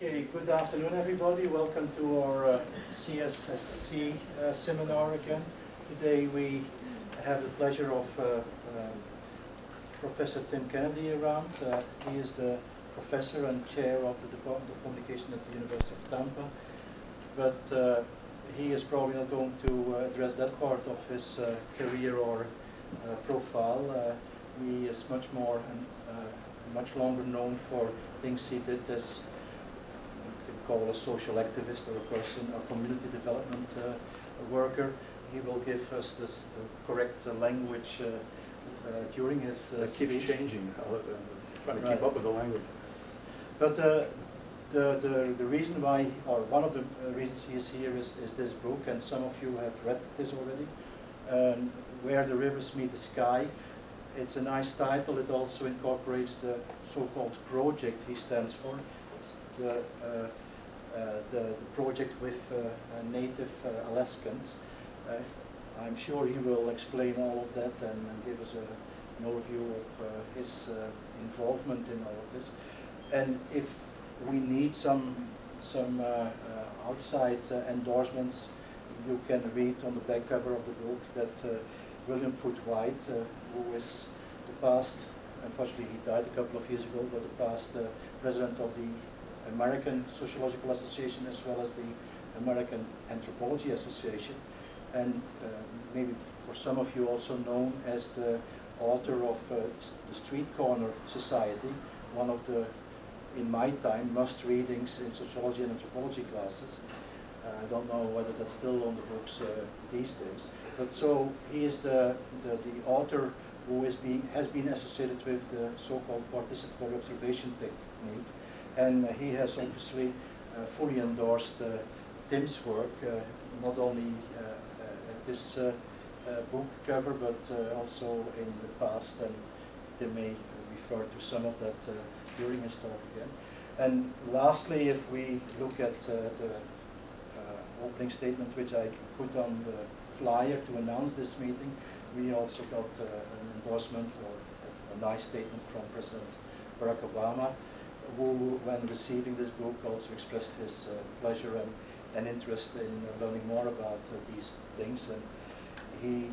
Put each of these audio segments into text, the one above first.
Okay, good afternoon everybody. Welcome to our CSSC seminar again. Today we have the pleasure of Professor Tim Kennedy around. He is the professor and chair of the Department of Communication at the University of Tampa. But he is probably not going to address that part of his career or profile. He is much more and much longer known for things he did as call a social activist or a person, a community development worker. He will give us the correct language during his that speech. keeps changing, trying to keep up with the language. But the reason why, or one of the reasons he is here is this book, and some of you have read this already, Where the Rivers Meet the Sky. It's a nice title. It also incorporates the so-called project he stands for. It's the project with native Alaskans. I'm sure he will explain all of that and give us an overview of his involvement in all of this. And if we need some outside endorsements, you can read on the back cover of the book that William Foote White, who is the past, unfortunately he died a couple of years ago, but the past president of the American Sociological Association as well as the American Anthropology Association, and maybe for some of you also known as the author of the Street Corner Society, one of the, in my time, must-readings in sociology and anthropology classes. I don't know whether that's still on the books these days. But so he is the author who has been associated with the so-called participatory observation technique. And he has obviously fully endorsed Tim's work, not only at this book cover, but also in the past, and Tim may refer to some of that during his talk again. And lastly, if we look at the opening statement which I put on the flyer to announce this meeting, we also got an endorsement or a nice statement from President Barack Obama, who, when receiving this book, also expressed his pleasure and interest in learning more about these things. And he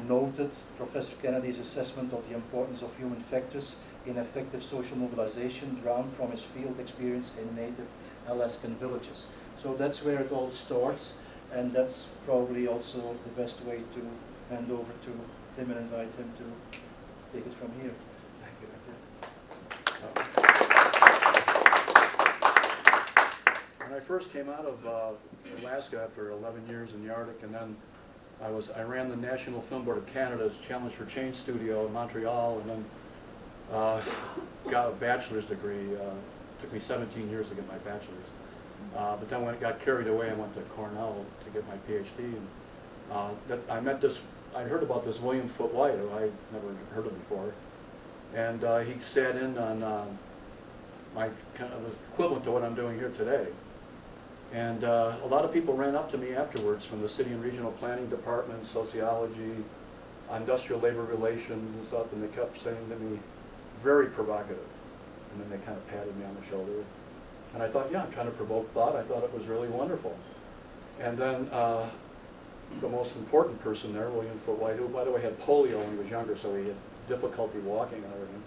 noted Professor Kennedy's assessment of the importance of human factors in effective social mobilization drawn from his field experience in native Alaskan villages. So that's where it all starts, and that's probably also the best way to hand over to Tim and invite him to take it from here. Thank you. When I first came out of Alaska after 11 years in the Arctic, and then I ran the National Film Board of Canada's Challenge for Change studio in Montreal, and then got a bachelor's degree. Took me 17 years to get my bachelor's. But then when it got carried away, I went to Cornell to get my PhD. And I met this, I'd heard about this William Foote White, who I'd never heard of before. And he sat in on my kind of equivalent to what I'm doing here today. And a lot of people ran up to me afterwards from the city and regional planning department, sociology, industrial labor relations and stuff, and they kept saying to me, very provocative. And then they kind of patted me on the shoulder. And I thought, yeah, I'm trying to provoke thought. I thought it was really wonderful. And then the most important person there, William Foote White, who, by the way, had polio when he was younger, so he had difficulty walking and everything.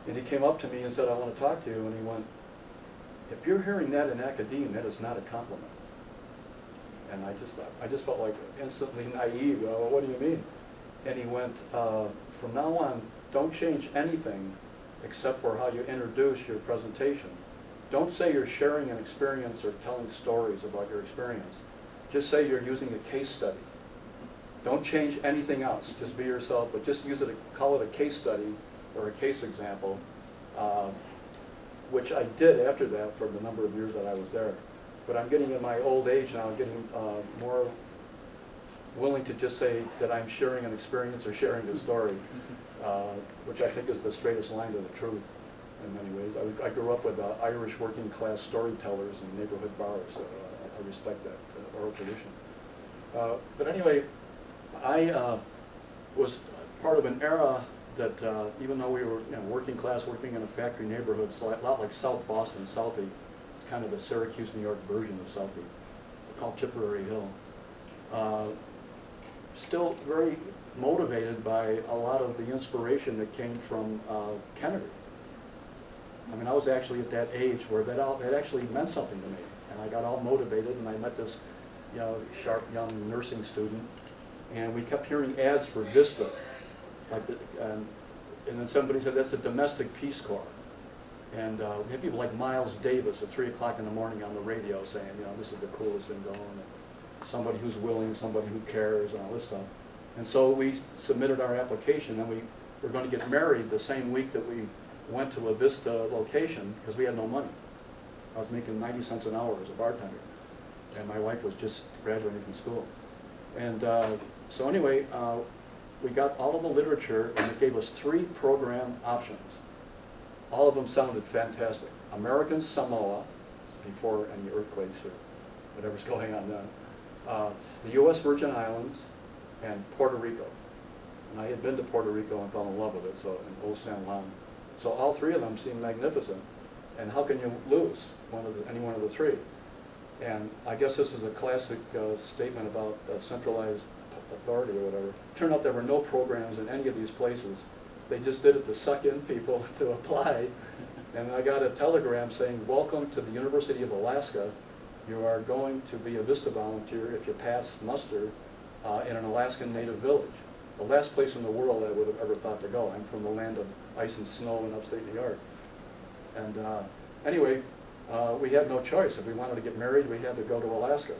And he came up to me and said, I want to talk to you. And he went, if you're hearing that in academia, that is not a compliment. And I just felt like instantly naive. Well, what do you mean? And he went, from now on, don't change anything except for how you introduce your presentation. Don't say you're sharing an experience or telling stories about your experience. Just say you're using a case study. Don't change anything else. Just be yourself, but just use it, call it a case study or a case example, which I did after that for the number of years that I was there. But I'm getting in my old age now, I'm getting more willing to just say that I'm sharing an experience or sharing a story, which I think is the straightest line to the truth in many ways. I grew up with Irish working class storytellers in neighborhood bars, so I respect that oral tradition. But anyway, I was part of an era that even though we were working class, working in a factory neighborhood, so a lot like South Boston, Southie, it's kind of the Syracuse, New York version of Southie, called Tipperary Hill. Still very motivated by a lot of the inspiration that came from Kennedy. I mean, I was actually at that age where that actually meant something to me, and I got all motivated, and I met this, sharp young nursing student, and we kept hearing ads for Vista, like and then somebody said that's the domestic Peace Corps, and we had people like Miles Davis at 3 o'clock in the morning on the radio saying, this is the coolest thing going, and somebody who's willing, somebody who cares, and all this stuff. And so we submitted our application, and we were going to get married the same week that we went to a Vista location because we had no money. I was making 90 cents an hour as a bartender, and my wife was just graduating from school. And so anyway, we got all of the literature, and it gave us 3 program options. All of them sounded fantastic. American Samoa, before any earthquakes or whatever's going on then, the U.S. Virgin Islands, and Puerto Rico. And I had been to Puerto Rico and fell in love with it, so in Old San Juan. So all 3 of them seemed magnificent. And how can you lose any one of the 3? And I guess this is a classic statement about centralized authority or whatever. Turned out there were no programs in any of these places. They just did it to suck in people to apply. And I got a telegram saying, welcome to the University of Alaska. You are going to be a Vista volunteer if you pass muster in an Alaskan native village. The last place in the world I would have ever thought to go. I'm from the land of ice and snow in upstate New York. And anyway, we had no choice. If we wanted to get married, we had to go to Alaska.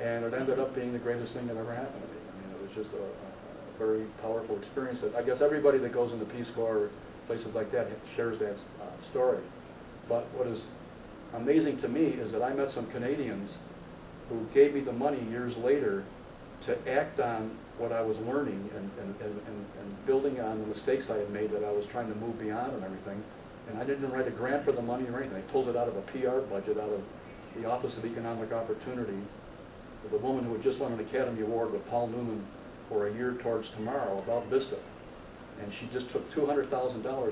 And it ended up being the greatest thing that ever happened to me. I mean, it was just a very powerful experience that I guess everybody that goes into Peace Corps or places like that shares that story. But what is amazing to me is that I met some Canadians who gave me the money years later to act on what I was learning and building on the mistakes I had made that I was trying to move beyond and everything. And I didn't write a grant for the money or anything. I pulled it out of a PR budget, out of the Office of Economic Opportunity, with a woman who had just won an Academy Award with Paul Newman for A Year Towards Tomorrow about Vista. And she just took $200,000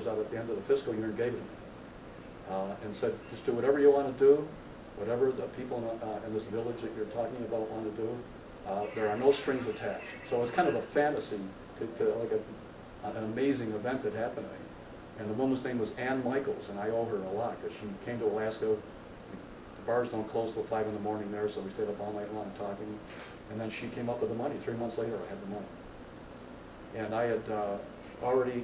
out at the end of the fiscal year and gave it to me. And said, just do whatever you want to do, whatever the people in this village that you're talking about want to do. There are no strings attached. So it's kind of a fantasy, like an amazing event that happened to me. And the woman's name was Ann Michaels, and I owe her a lot because she came to Alaska. The bars don't close till 5 in the morning there, so we stayed up all night long talking. And then she came up with the money. 3 months later, I had the money. And I had already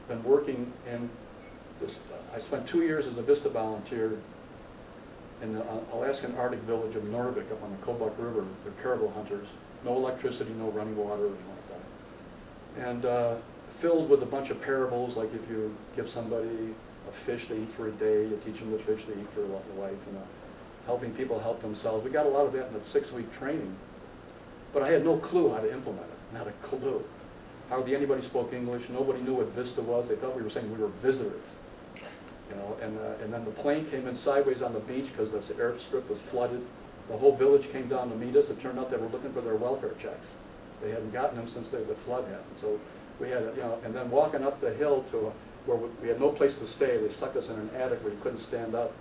been working in this. I spent 2 years as a Vista volunteer in the Alaskan Arctic village of Norvik up on the Kobuk River. They're caribou hunters. No electricity, no running water, or anything like that. And filled with a bunch of parables, like if you give somebody a fish to eat for a day, you teach them the fish to eat for life, helping people help themselves. We got a lot of that in the 6-week training, but I had no clue how to implement it, not a clue. Hardly anybody spoke English. Nobody knew what Vista was. They thought we were saying we were visitors. And then the plane came in sideways on the beach because the airstrip was flooded. The whole village came down to meet us. It turned out they were looking for their welfare checks. They hadn't gotten them since the flood happened. So we had, and then walking up the hill to where we had no place to stay. They stuck us in an attic where you couldn't stand up.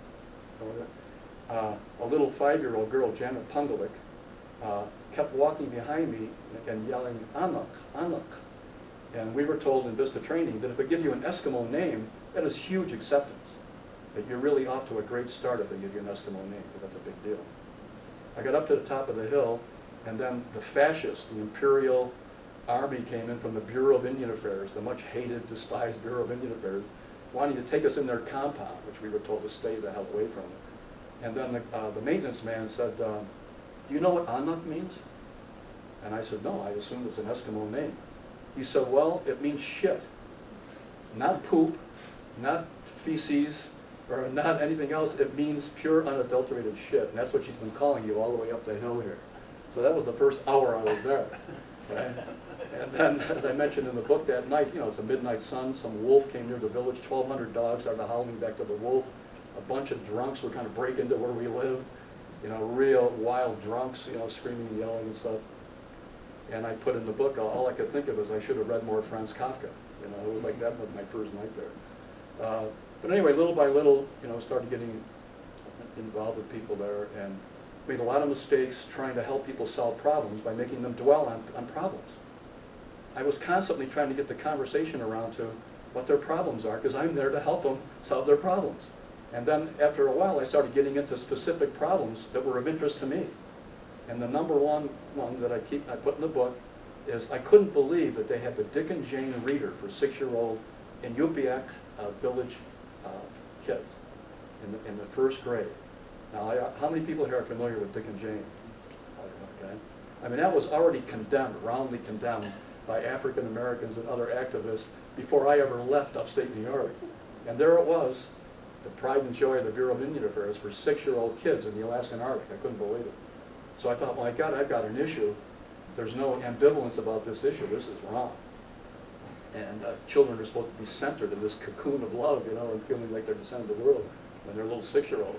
A little 5-year-old girl, Janet Pungalik, kept walking behind me and yelling, Anuk, Anuk. And we were told in Vista training that if they give you an Eskimo name, that is huge acceptance. That you're really off to a great start if they give you an Eskimo name, because that's a big deal. I got up to the top of the hill, and then the fascists, the Imperial Army came in from the Bureau of Indian Affairs, the much hated, despised Bureau of Indian Affairs, wanting to take us in their compound, which we were told to stay the hell away from it. And then the maintenance man said, do you know what Anuk means? And I said, no, I assumed it's an Eskimo name. He said, well, it means shit. Not poop, not feces, or not anything else. It means pure, unadulterated shit. And that's what she's been calling you all the way up the hill here. So that was the first hour I was there. Right? And then, as I mentioned in the book that night, it's a midnight sun. Some wolf came near the village. 1,200 dogs started howling back to the wolf. A bunch of drunks were trying to break into where we lived. Real wild drunks, screaming and yelling and stuff. And I put in the book, all I could think of is I should have read more Franz Kafka. It was like that was my first night there. But anyway, little by little, started getting involved with people there and made a lot of mistakes trying to help people solve problems by making them dwell on problems. I was constantly trying to get the conversation around to what their problems are, because I'm there to help them solve their problems. And then after a while, I started getting into specific problems that were of interest to me. And the number one that I put in the book is I couldn't believe that they had the Dick and Jane reader for 6-year-old in Upiak village kids in the first grade. Now, how many people here are familiar with Dick and Jane? Okay. I mean, that was already condemned, roundly condemned by African Americans and other activists before I ever left upstate New York. And there it was, the pride and joy of the Bureau of Indian Affairs for 6-year-old kids in the Alaskan Arctic. I couldn't believe it. So I thought, my God, I've got an issue. There's no ambivalence about this issue. This is wrong. And children are supposed to be centered in this cocoon of love, you know, and feeling like they're the center of the world when they're little 6-year-olds.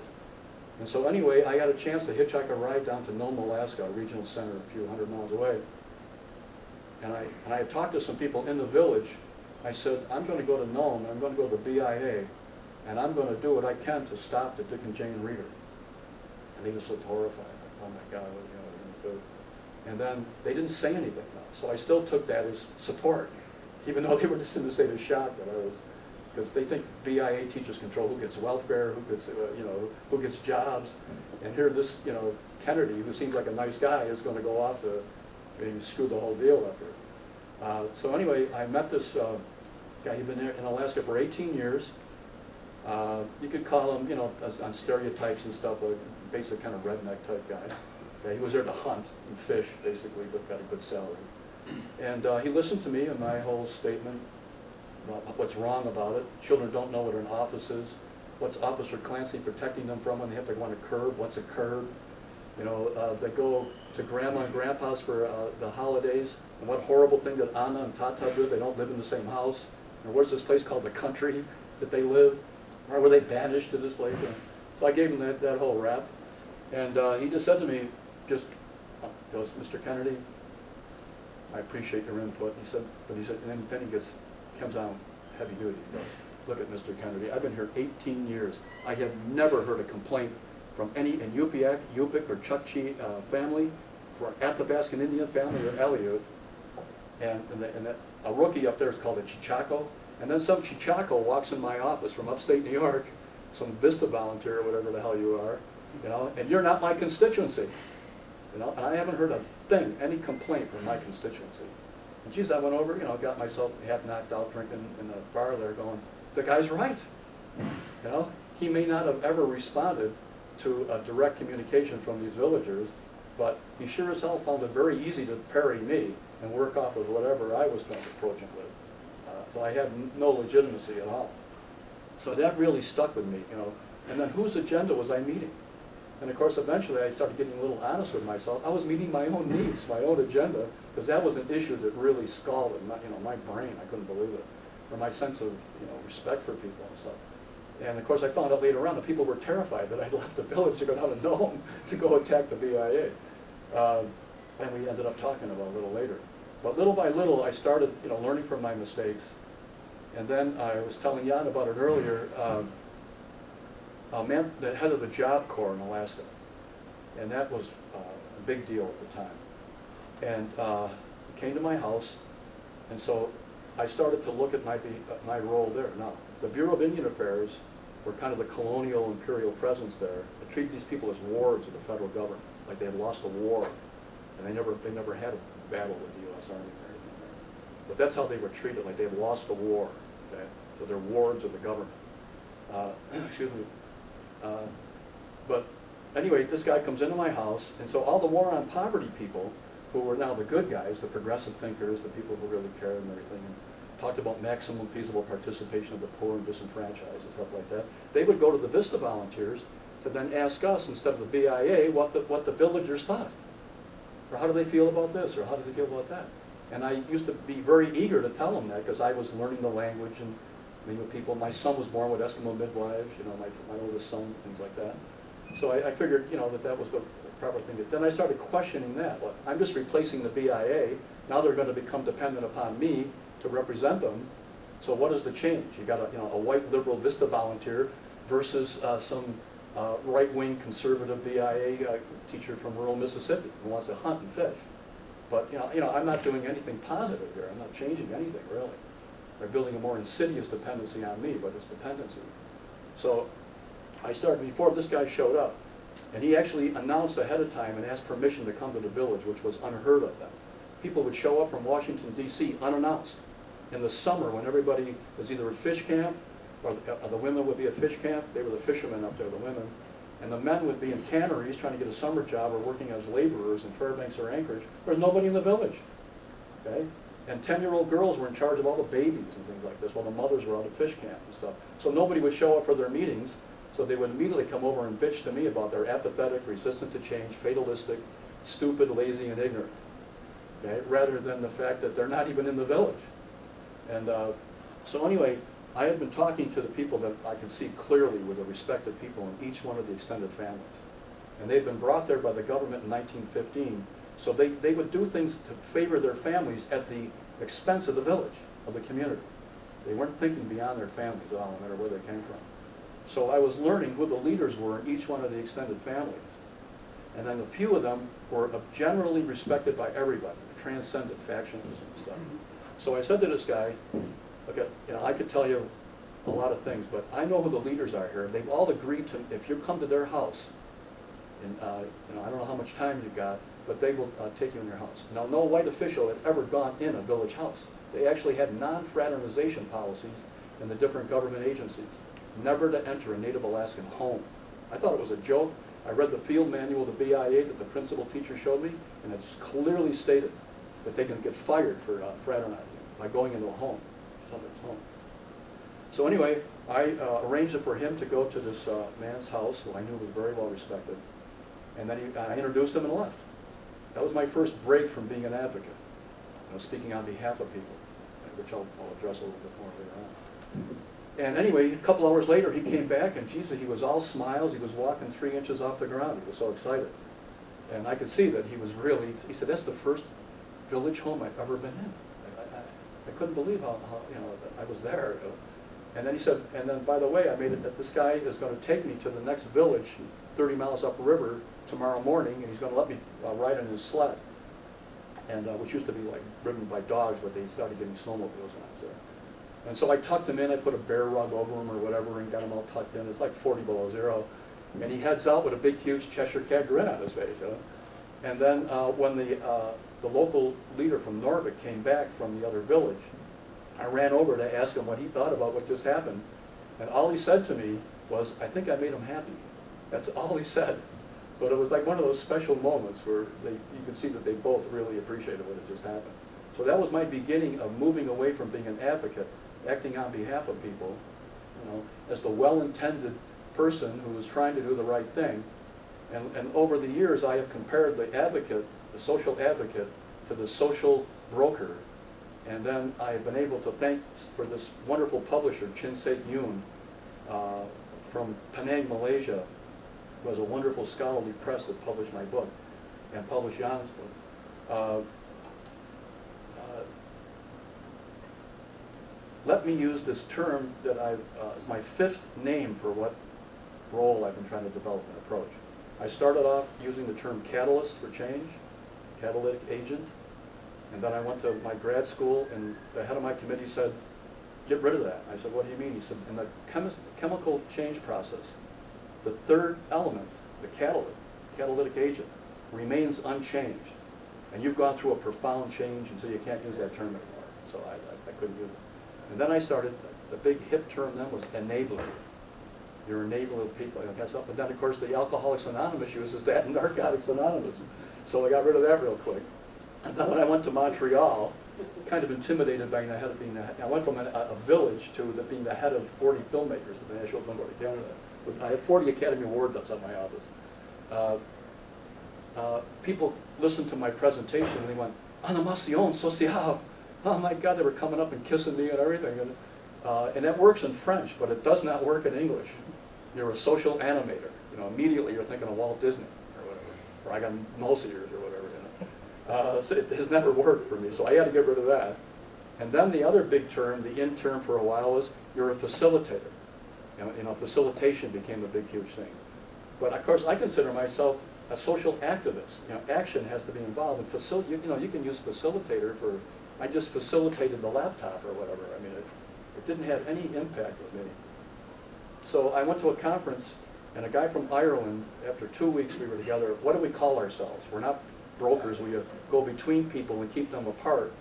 And so anyway, I got a chance to hitchhike a ride down to Nome, Alaska, a regional center a few hundred miles away. And I had talked to some people in the village. I said, I'm going to go to Nome, I'm going to go to the BIA, and I'm going to do what I can to stop the Dick and Jane reader. And they just looked horrified. Oh my God, what are you going to do? And then they didn't say anything though. So I still took that as support, even though they were just in the state of shock that I was, because they think BIA teachers control who gets welfare, who gets, you know, who gets jobs. And here this, you know, Kennedy, who seems like a nice guy, is going to go off to maybe screw the whole deal up here. So anyway, I met this guy. He'd been there in Alaska for 18 years. You could call him, you know, on stereotypes and stuff, a basic kind of redneck type guy. He was there to hunt and fish, basically, but got a good salary. And he listened to me and my whole statement about what's wrong about it. Children don't know what an office is. What's Officer Clancy protecting them from when they have to go on a curb? What's a curb? You know, they go to Grandma and Grandpa's for the holidays, and what horrible thing that Anna and Tata did. They don't live in the same house. And where's this place called the country that they live? Or were they banished to this place? So I gave him that whole rap. And he just said to me, goes, Mr. Kennedy, I appreciate your input. He said, and then he comes on heavy duty. He goes, look at Mr. Kennedy, I've been here 18 years. I have never heard a complaint from any in Upiak, Yupik, or Chukchi family, or Athabascan Indian family, or Aleut. And a rookie up there is called a Chichaco. And then some Chichaco walks in my office from upstate New York, some Vista volunteer, or whatever the hell you are, you know, and you're not my constituency. You know, and I haven't heard a thing, any complaint from my constituency. And geez, I went over, you know, got myself half knocked out drinking in the bar there going, the guy's right. You know, he may not have ever responded to a direct communication from these villagers, but he sure as hell found it very easy to parry me and work off of whatever I was going to approach him with. So I had no legitimacy at all. So that really stuck with me, you know. And then whose agenda was I meeting? And of course, eventually I started getting a little honest with myself. I was meeting my own needs, my own agenda, because that was an issue that really scalded my, you know, my brain. I couldn't believe it, or my sense of, you know, respect for people and stuff. And of course, I found out later on that people were terrified that I'd left the village to go down to Nome to go attack the BIA. And we ended up talking about it a little later. But little by little, I started, you know, learning from my mistakes. And then I was telling Jan about it earlier. A man, the head of the Job Corps in Alaska, and that was a big deal at the time. And he came to my house, and so I started to look at my role there. Now, the Bureau of Indian Affairs were kind of the colonial imperial presence there. They treated these people as wards of the federal government, like they had lost a war, and they never had a battle with the U.S. Army or anything there. But that's how they were treated, like they had lost a war. Okay? So they're wards of the government. Excuse me. But anyway, this guy comes into my house, and so all the war on poverty people, who were now the good guys, the progressive thinkers, the people who really cared and everything, and talked about maximum feasible participation of the poor and disenfranchised and stuff like that, they would go to the Vista volunteers to then ask us, instead of the BIA, what the villagers thought. Or how do they feel about this, or how do they feel about that? And I used to be very eager to tell them that, because I was learning the language and meeting with people. My son was born with Eskimo midwives, you know, my oldest son, things like that. So I figured, you know, that was the proper thing to do. Then I started questioning that. Look, I'm just replacing the BIA. Now they're going to become dependent upon me to represent them. So what is the change? You got a white liberal Vista volunteer versus some right-wing conservative BIA teacher from rural Mississippi who wants to hunt and fish. But I'm not doing anything positive here. I'm not changing anything really. They're building a more insidious dependency on me, but it's dependency. So I started before this guy showed up, and he actually announced ahead of time and asked permission to come to the village, which was unheard of then. People would show up from Washington, D.C. unannounced. In the summer, when everybody was either at fish camp, or the women would be at fish camp, they were the fishermen up there, the women, and the men would be in canneries trying to get a summer job or working as laborers in Fairbanks or Anchorage. There was nobody in the village, okay? And 10-year-old girls were in charge of all the babies and things like this, while the mothers were out at fish camp and stuff. So nobody would show up for their meetings, so they would immediately come over and bitch to me about their apathetic, resistant to change, fatalistic, stupid, lazy, and ignorant, okay? Rather than the fact that they're not even in the village. And so anyway, I had been talking to the people that I could see clearly were the respected people in each one of the extended families. And they'd been brought there by the government in 1915, so they would do things to favor their families at the expense of the village, of the community. They weren't thinking beyond their families at all, no matter where they came from. So I was learning who the leaders were in each one of the extended families. And then a few of them were generally respected by everybody, transcended factionalism and stuff. So I said to this guy, okay, I could tell you a lot of things, but I know who the leaders are here. They've all agreed to, if you come to their house, and I don't know how much time you got, but they will take you in your house. Now, no white official had ever gone in a village house. They actually had non-fraternization policies in the different government agencies, never to enter a Native Alaskan home. I thought it was a joke. I read the field manual of the BIA that the principal teacher showed me, and it's clearly stated that they can get fired for fraternizing by going into a home, somebody's home. So anyway, I arranged it for him to go to this man's house, who I knew was very well respected, and then I introduced him and left. That was my first break from being an advocate, speaking on behalf of people, which I'll address a little bit more later on. And anyway, a couple hours later, he came back, and Jesus, he was all smiles. He was walking 3 inches off the ground. He was so excited. And I could see that he was really, he said, that's the first village home I've ever been in. I couldn't believe how I was there. And then he said, and then by the way, I made it that this guy is going to take me to the next village 30 miles upriver tomorrow morning, and he's going to let me ride on his sled, and which used to be like driven by dogs, but they started getting snowmobiles when I was there. And so I tucked him in. I put a bear rug over him or whatever and got him all tucked in. It's like 40 below zero. And he heads out with a big, huge Cheshire Cat grin on his face. And then when the local leader from Norvik came back from the other village, I ran over to ask him what he thought about what just happened. And all he said to me was, I think I made him happy. That's all he said. But it was like one of those special moments where you could see that they both really appreciated what had just happened. So that was my beginning of moving away from being an advocate, acting on behalf of people, as the well-intended person who was trying to do the right thing. And over the years, I have compared the advocate, the social advocate, to the social broker. And then I have been able to thank for this wonderful publisher, Chin Sek Yoon, from Penang, Malaysia, who has a wonderful scholarly press that published my book and published Jan's book. Let me use this term that is my 5th name for what role I've been trying to develop and approach. I started off using the term catalyst for change, catalytic agent, and then I went to my grad school, and the head of my committee said, get rid of that. I said, what do you mean? He said, in the chemical change process, the third element, the catalytic agent, remains unchanged. And you've gone through a profound change, and so you can't use that term anymore. So I couldn't use it. And then I started, the big hip term then was enabler. You're enabling people. But then, of course, the Alcoholics Anonymous uses that, and Narcotics Anonymous. So I got rid of that real quick. And then when I went to Montreal, kind of intimidated by the head of being I went from a village to being the head of 40 filmmakers at the National Film Board of Canada. I have 40 Academy Awards outside my office. People listened to my presentation and they went, animation sociale. Oh my God, they were coming up and kissing me and everything. And that works in French, but it does not work in English. You're a social animator. Immediately you're thinking of Walt Disney or whatever, or I got mouse ears or whatever. So it has never worked for me, so I had to get rid of that. And then the other big term, the in term for a while, was you're a facilitator. Facilitation became a big, huge thing. But of course, I consider myself a social activist. You know, action has to be involved. And you know, you can use facilitator for, I just facilitated the laptop or whatever. I mean, it didn't have any impact with me. So I went to a conference, and a guy from Ireland, after 2 weeks we were together, what do we call ourselves? We're not brokers. We go between people and keep them apart,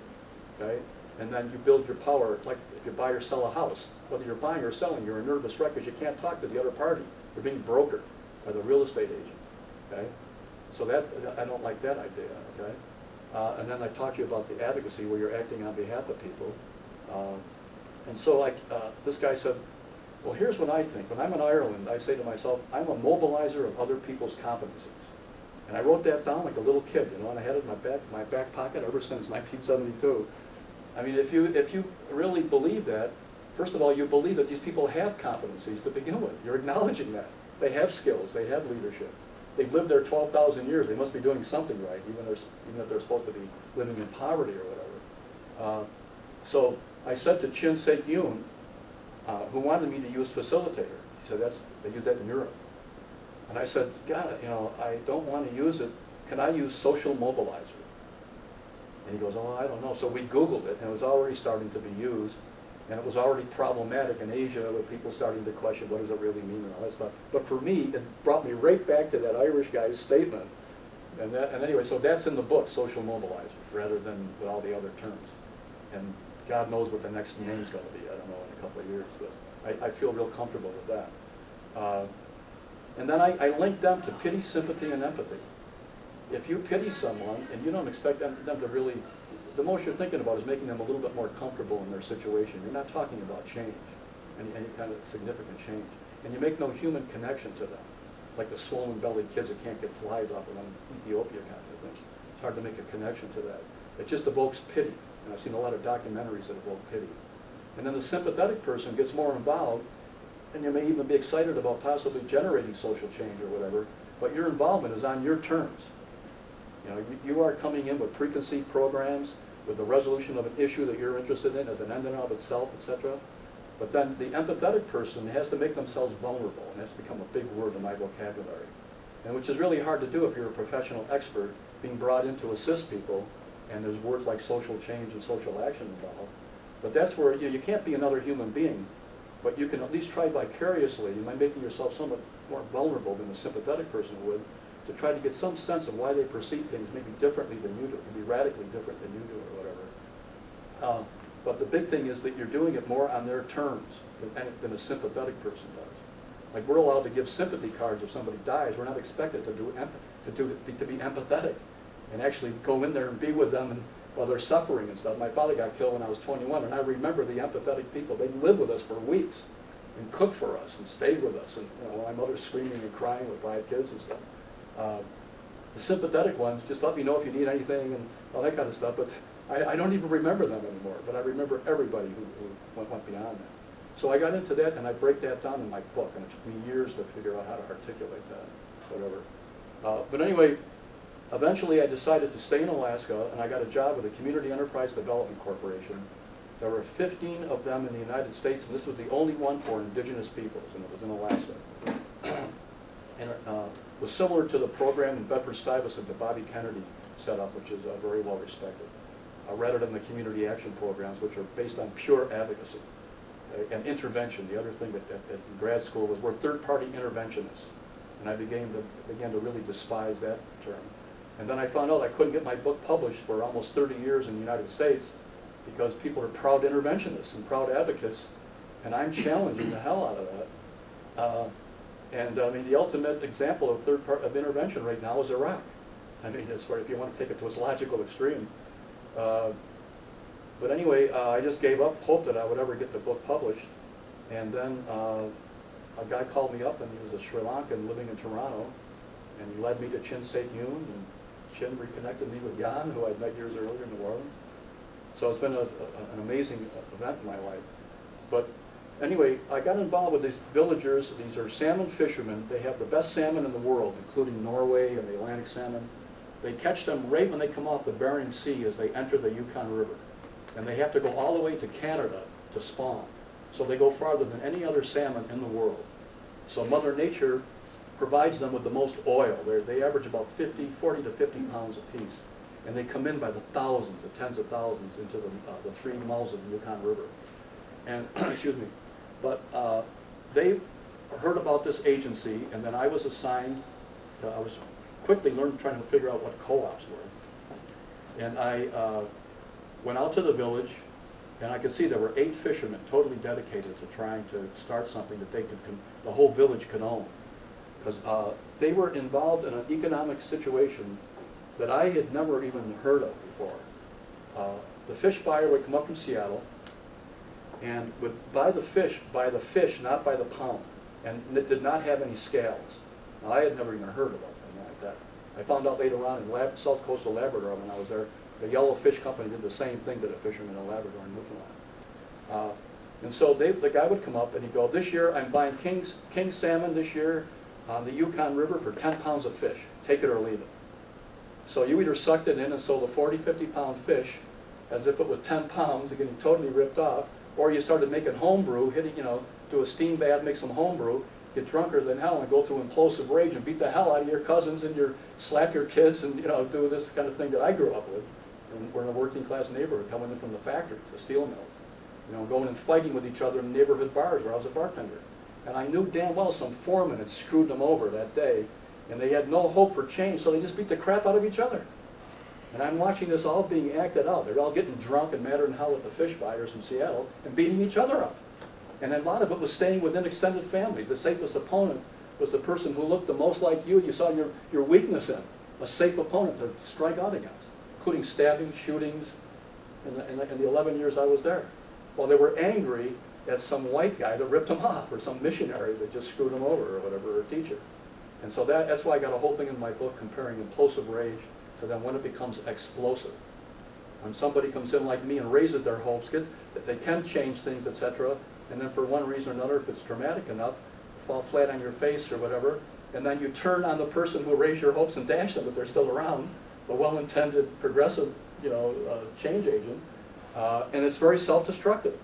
okay? And then you build your power, like if you buy or sell a house. Whether you're buying or selling, you're a nervous wreck because you can't talk to the other party. You're being brokered by the real estate agent, okay? So that, I don't like that idea, okay? And then I talked to you about the advocacy where you're acting on behalf of people. And so this guy said, well, here's what I think. When I'm in Ireland, I say to myself, I'm a mobilizer of other people's competencies. And I wrote that down like a little kid, you know, and I had it in my back pocket ever since 1972. I mean, if you really believe that, first of all, you believe that these people have competencies to begin with. You're acknowledging that. They have skills. They have leadership. They've lived there 12,000 years. They must be doing something right, even if they're supposed to be living in poverty or whatever. So I said to Chin Seok-yoon, who wanted me to use facilitator. He said, they use that in Europe. And I said, God, you know, I don't want to use it. Can I use social mobilizer? And he goes, oh, I don't know. So we Googled it, and it was already starting to be used. And it was already problematic in Asia with people starting to question what does it really mean and all that stuff. But for me, it brought me right back to that Irish guy's statement. And anyway, so that's in the book, social mobilizers, rather than with all the other terms. And God knows what the next name's going to be. I don't know, in a couple of years. But I feel real comfortable with that. And then I link them to pity, sympathy, and empathy. If you pity someone and you don't expect them to really, the most you're thinking about is making them a little bit more comfortable in their situation. You're not talking about change, any kind of significant change. And you make no human connection to them, like the swollen-bellied kids that can't get flies off of them, Ethiopia kind of things. It's hard to make a connection to that. It just evokes pity. And I've seen a lot of documentaries that evoke pity. And then the sympathetic person gets more involved, and you may even be excited about possibly generating social change or whatever, but your involvement is on your terms. You know, you are coming in with preconceived programs, with the resolution of an issue that you're interested in as an end in and of itself, etc. But then the empathetic person has to make themselves vulnerable, and that's become a big word in my vocabulary. And which is really hard to do if you're a professional expert being brought in to assist people, and there's words like social change and social action involved. But that's where you can't be another human being, but you can at least try vicariously, by making yourself somewhat more vulnerable than a sympathetic person would, to try to get some sense of why they perceive things maybe differently than you do, maybe radically different than you do or whatever. But the big thing is that you're doing it more on their terms than a sympathetic person does. Like we're allowed to give sympathy cards if somebody dies. We're not expected to be empathetic and actually go in there and be with them while they're suffering and stuff. My father got killed when I was 21, and I remember the empathetic people. They lived with us for weeks and cooked for us and stayed with us. And my mother's screaming and crying with 5 kids and stuff. The sympathetic ones just let me know if you need anything and all that kind of stuff, but I don't even remember them anymore, but I remember everybody who went beyond that. So I got into that, and I break that down in my book, and it took me years to figure out how to articulate that, whatever. But anyway, eventually I decided to stay in Alaska, and I got a job with the Community Enterprise Development Corporation. There were 15 of them in the United States, and this was the only one for indigenous peoples, and it was in Alaska. And it was similar to the program in Bedford-Stuyvesant that Bobby Kennedy set up, which is very well respected, rather than the community action programs, which are based on pure advocacy and intervention. The other thing at grad school was we're third-party interventionists, and I began to really despise that term. And then I found out I couldn't get my book published for almost 30 years in the United States because people are proud interventionists and proud advocates, and I'm challenging the hell out of that. And I mean, the ultimate example of intervention right now is Iraq. I mean, it's where if you want to take it to its logical extreme. But anyway, I just gave up hope that I would ever get the book published. And then a guy called me up, and he was a Sri Lankan living in Toronto, and he led me to Chin Seok-yoon, and Chin reconnected me with Jan, who I'd met years earlier in New Orleans. So it's been an amazing event in my life. But anyway, I got involved with these villagers. These are salmon fishermen. They have the best salmon in the world, including Norway and the Atlantic salmon. They catch them right when they come off the Bering Sea as they enter the Yukon River. And they have to go all the way to Canada to spawn. So they go farther than any other salmon in the world. So Mother Nature provides them with the most oil. They average about 40 to 50 pounds apiece. And they come in by the thousands, the tens of thousands, into the 3 mouths of the Yukon River. And, excuse me, but they heard about this agency, and then I was assigned to, I was quickly trying to figure out what co-ops were. And I went out to the village, and I could see there were 8 fishermen totally dedicated to trying to start something that the whole village could own. Because they were involved in an economic situation that I had never even heard of before. The fish buyer would come up from Seattle and would buy the fish, not by the pound, and it did not have any scales. Now, I had never even heard about anything like that. I found out later on in South Coastal Labrador when I was there, the Yellow Fish Company did the same thing to the fishermen in Labrador and Newfoundland. And so the guy would come up and he'd go, this year I'm buying king salmon this year on the Yukon River for 10 pounds of fish. Take it or leave it. So you either sucked it in and sold a 40, 50 pound fish as if it was 10 pounds, getting totally ripped off, or you started making homebrew, do a steam bath, make some homebrew, get drunker than hell and go through implosive rage and beat the hell out of your cousins and slap your kids and do this kind of thing that I grew up with. And we're in a working class neighborhood coming in from the factories, the steel mills, going and fighting with each other in neighborhood bars where I was a bartender. And I knew damn well some foreman had screwed them over that day, and they had no hope for change, so they just beat the crap out of each other. And I'm watching this all being acted out. They're all getting drunk and madder than hell at the fish buyers in Seattle and beating each other up. And a lot of it was staying within extended families. The safest opponent was the person who looked the most like you saw your weakness in. A safe opponent to strike out against, including stabbings, shootings, in the 11 years I was there. Well, they were angry at some white guy that ripped them off, or some missionary that just screwed them over, or whatever, or a teacher. And so that's why I got a whole thing in my book comparing implosive rage to then when it becomes explosive. When somebody comes in like me and raises their hopes, that they can change things, etc., and then for one reason or another, if it's dramatic enough, fall flat on your face or whatever, and then you turn on the person who raised your hopes and dash them if they're still around, the well-intended progressive, change agent, and it's very self-destructive.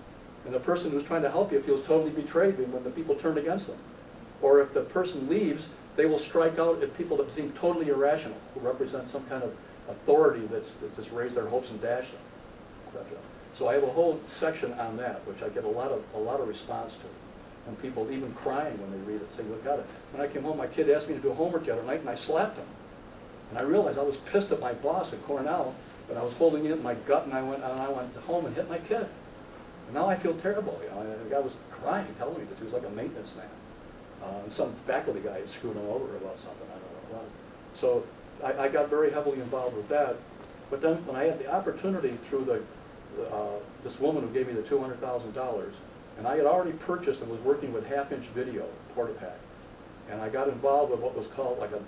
And the person who's trying to help you feels totally betrayed when the people turn against them. Or if the person leaves, they will strike out at people that seem totally irrational, who represent some kind of authority that just raised their hopes and dashed them, etc. So I have a whole section on that, which I get a lot of response to. And people even crying when they read it, say, look at it. When I came home, my kid asked me to do homework the other night, and I slapped him. And I realized I was pissed at my boss at Cornell, but I was holding it in my gut, and I went home and hit my kid. And now I feel terrible. The guy was crying, telling me this. He was like a maintenance man. And some faculty guy had screwed him over about something. I don't know what it was. So I got very heavily involved with that. But then when I had the opportunity through this woman who gave me the $200,000, and I had already purchased and was working with half-inch video, Portapack, and I got involved with what was called like an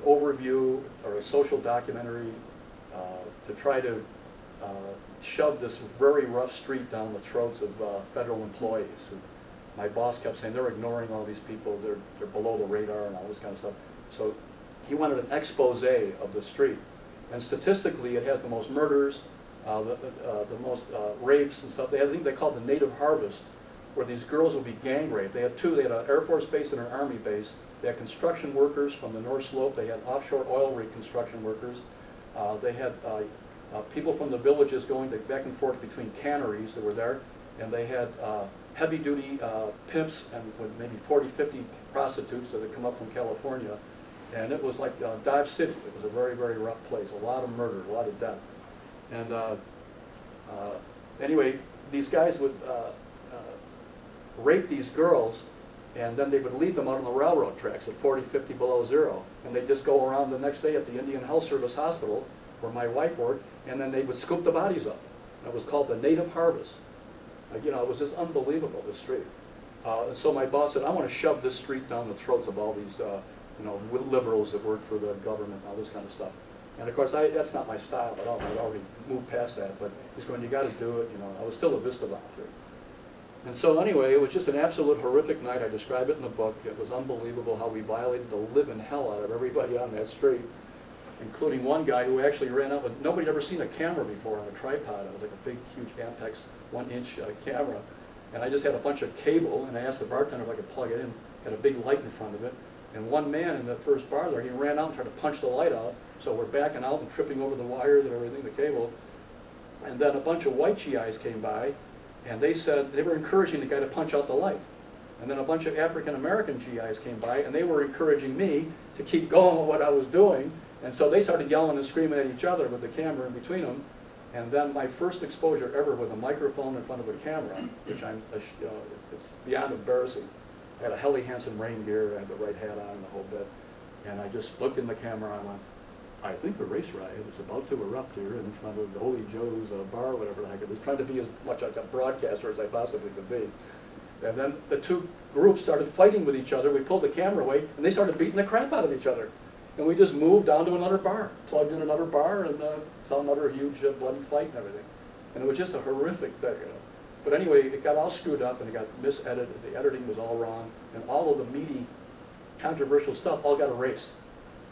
overview or a social documentary to try to shove this very rough street down the throats of federal employees. My boss kept saying they're ignoring all these people, they're below the radar and all this kind of stuff. So he wanted an expose of the street. And statistically, it had the most murders, the most rapes and stuff. They had a thing they called the native harvest, where these girls would be gang raped. They had two. They had an Air Force base and an Army base. They had construction workers from the North Slope. They had offshore oil rig construction workers. They had people from the villages going back and forth between canneries that were there. And they had heavy-duty pimps and with maybe 40, 50 prostitutes that had come up from California. And it was like Dodge City. It was a very, very rough place. A lot of murder, a lot of death. And anyway, these guys would rape these girls, and then they would leave them out on the railroad tracks at 40, 50 below zero. And they'd just go around the next day at the Indian Health Service Hospital, where my wife worked, and then they would scoop the bodies up. And it was called the native harvest. It was just unbelievable, this street. And so my boss said, I want to shove this street down the throats of all these liberals that work for the government and all this kind of stuff. And of course, that's not my style at all. I'd already moved past that, but he's going, you got to do it. I was still a Vista volunteer. And so anyway, it was just an absolute horrific night. I describe it in the book. It was unbelievable how we violated the living hell out of everybody on that street, including one guy who actually ran out with, nobody had ever seen a camera before on a tripod. It was like a big, huge Ampex 1-inch camera. And I just had a bunch of cable, and I asked the bartender if I could plug it in. had a big light in front of it. And one man in the first bar there, he ran out and tried to punch the light out. So we're backing out and tripping over the wires and everything, the cable. And then a bunch of white GIs came by, and they said they were encouraging the guy to punch out the light. And then a bunch of African-American GIs came by, and they were encouraging me to keep going with what I was doing. And so they started yelling and screaming at each other with the camera in between them. And then my first exposure ever with a microphone in front of a camera, which it's beyond embarrassing. I had a Helly Hansen rain gear, I had the right hat on and the whole bit. And I just looked in the camera and I went, I think the race riot is about to erupt here in front of the Holy Joe's bar, or whatever the heck it was, trying to be as much like a broadcaster as I possibly could be. And then the two groups started fighting with each other. We pulled the camera away, and they started beating the crap out of each other. And we just moved down to another bar, plugged in another bar, and saw another huge bloody fight and everything. And it was just a horrific thing, you know. But anyway, it got all screwed up, and it got misedited. The editing was all wrong, and all of the meaty, controversial stuff all got erased.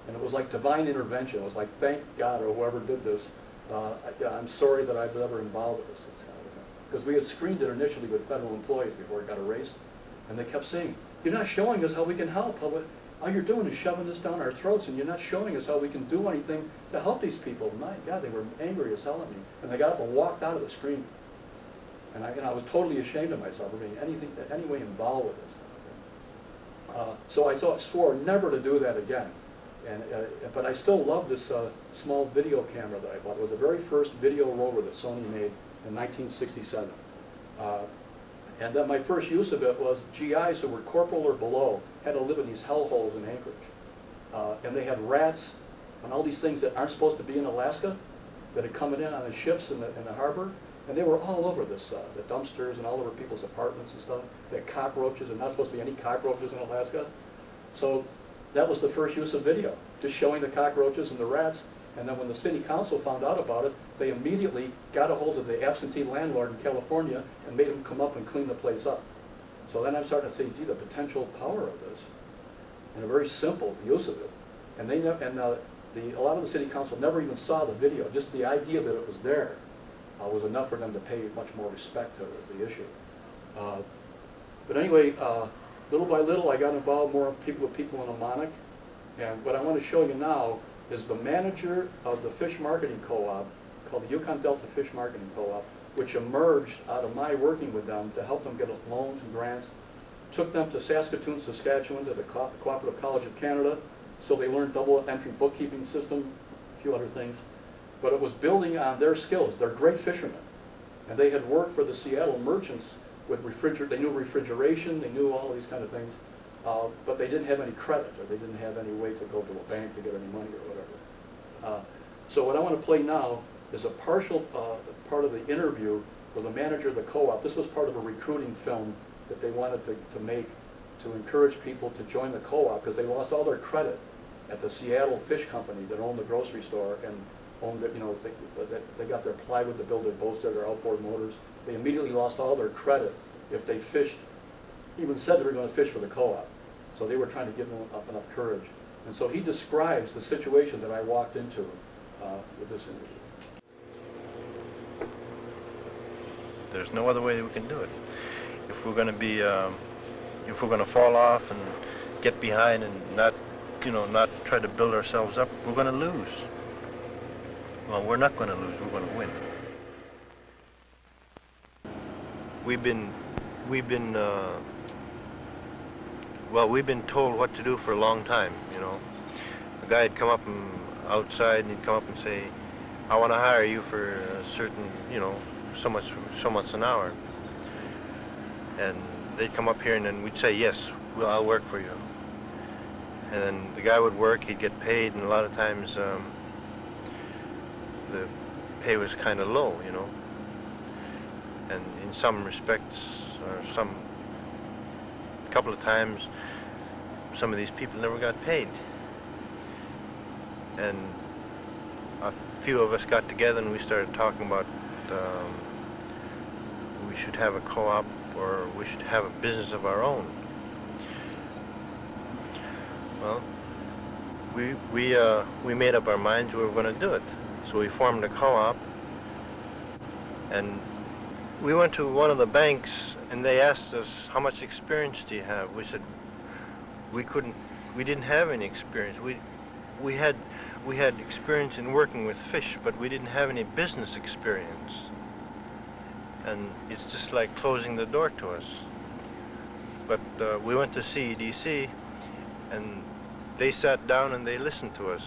And it was like divine intervention. It was like, thank God, or whoever did this. I'm sorry that I was ever involved with this. Because we had screened it initially with federal employees before it got erased. And they kept saying, you're not showing us how we can help. All you're doing is shoving this down our throats, and you're not showing us how we can do anything to help these people. My God, they were angry as hell at me. And they got up and walked out of the screen. And I was totally ashamed of myself for being any way involved with this. So I swore never to do that again. But I still love this small video camera that I bought. It was the very first video roller that Sony made in 1967. And then my first use of it was GIs who were corporal or below had to live in these hellholes in Anchorage. And they had rats and all these things that aren't supposed to be in Alaska that had come in on the ships in the harbor. And they were all over this, the dumpsters and all over people's apartments and stuff. They had cockroaches, and not supposed to be any cockroaches in Alaska. So that was the first use of video, just showing the cockroaches and the rats. And then when the city council found out about it, they immediately got a hold of the absentee landlord in California and made him come up and clean the place up. So then I'm starting to say, gee, the potential power of this, and a very simple use of it. And a lot of the city council never even saw the video. Just the idea that it was there was enough for them to pay much more respect to the issue. But anyway, little by little, I got involved more with people in Amonic. And what I want to show you now is the manager of the fish marketing co-op called the Yukon Delta Fish Marketing Co-op, which emerged out of my working with them to help them get loans and grants. Took them to Saskatoon, Saskatchewan, to the Cooperative College of Canada, so they learned double entry bookkeeping system, a few other things. But it was building on their skills. They're great fishermen. And they had worked for the Seattle merchants with they knew refrigeration, they knew all these kind of things. But they didn't have any credit, or they didn't have any way to go to a bank to get any money or whatever. So what I want to play now is a partial part of the interview with the manager of the co-op. This was part of a recruiting film that they wanted to make to encourage people to join the co-op, because they lost all their credit at the Seattle Fish Company that owned the grocery store and owned it, they got their plywood to build their boats there, their outboard motors. They immediately lost all their credit if they fished, even said they were going to fish for the co-op. So they were trying to give them enough courage. And so he describes the situation that I walked into with this interview. There's no other way that we can do it. If we're going to be, if we're going to fall off and get behind and not try to build ourselves up, we're going to lose. Well, we're not going to lose. We're going to win. We've been told what to do for a long time. A guy would come up and outside, and he'd come up and say, "I want to hire you for a certain, so much an hour." And they'd come up here, and then we'd say, "Yes, I'll work for you." And then the guy would work, he'd get paid, and a lot of times the pay was kind of low, And in some respects, or a couple of times, some of these people never got paid. And a few of us got together and we started talking about we should have a co-op, or we should have a business of our own. Well, we made up our minds we were going to do it. So we formed a co-op, and we went to one of the banks, and they asked us, "How much experience do you have?" We said, we didn't have any experience. We had experience in working with fish, but we didn't have any business experience. And it's just like closing the door to us. But we went to CEDC, and they sat down and they listened to us.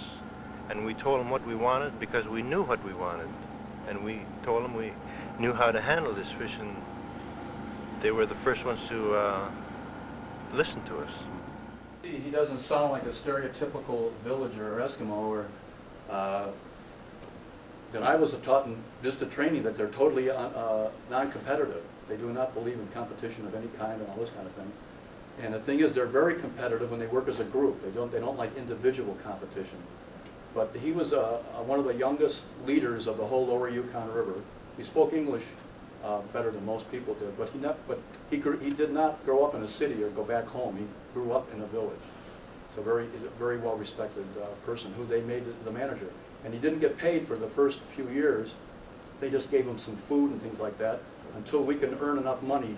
And we told them what we wanted because we knew what we wanted. And we told them we knew how to handle this fish, and they were the first ones to listen to us. He doesn't sound like a stereotypical villager or Eskimo, or that I was taught in VISTA training that they're totally non-competitive. They do not believe in competition of any kind and all this kind of thing. And the thing is, they're very competitive when they work as a group. They don't like individual competition. But he was one of the youngest leaders of the whole Lower Yukon River. He spoke English better than most people did, but he did not grow up in a city or go back home. He grew up in a village. So he's a very well-respected person who they made the manager. And he didn't get paid for the first few years. They just gave him some food and things like that. Until we can earn enough money,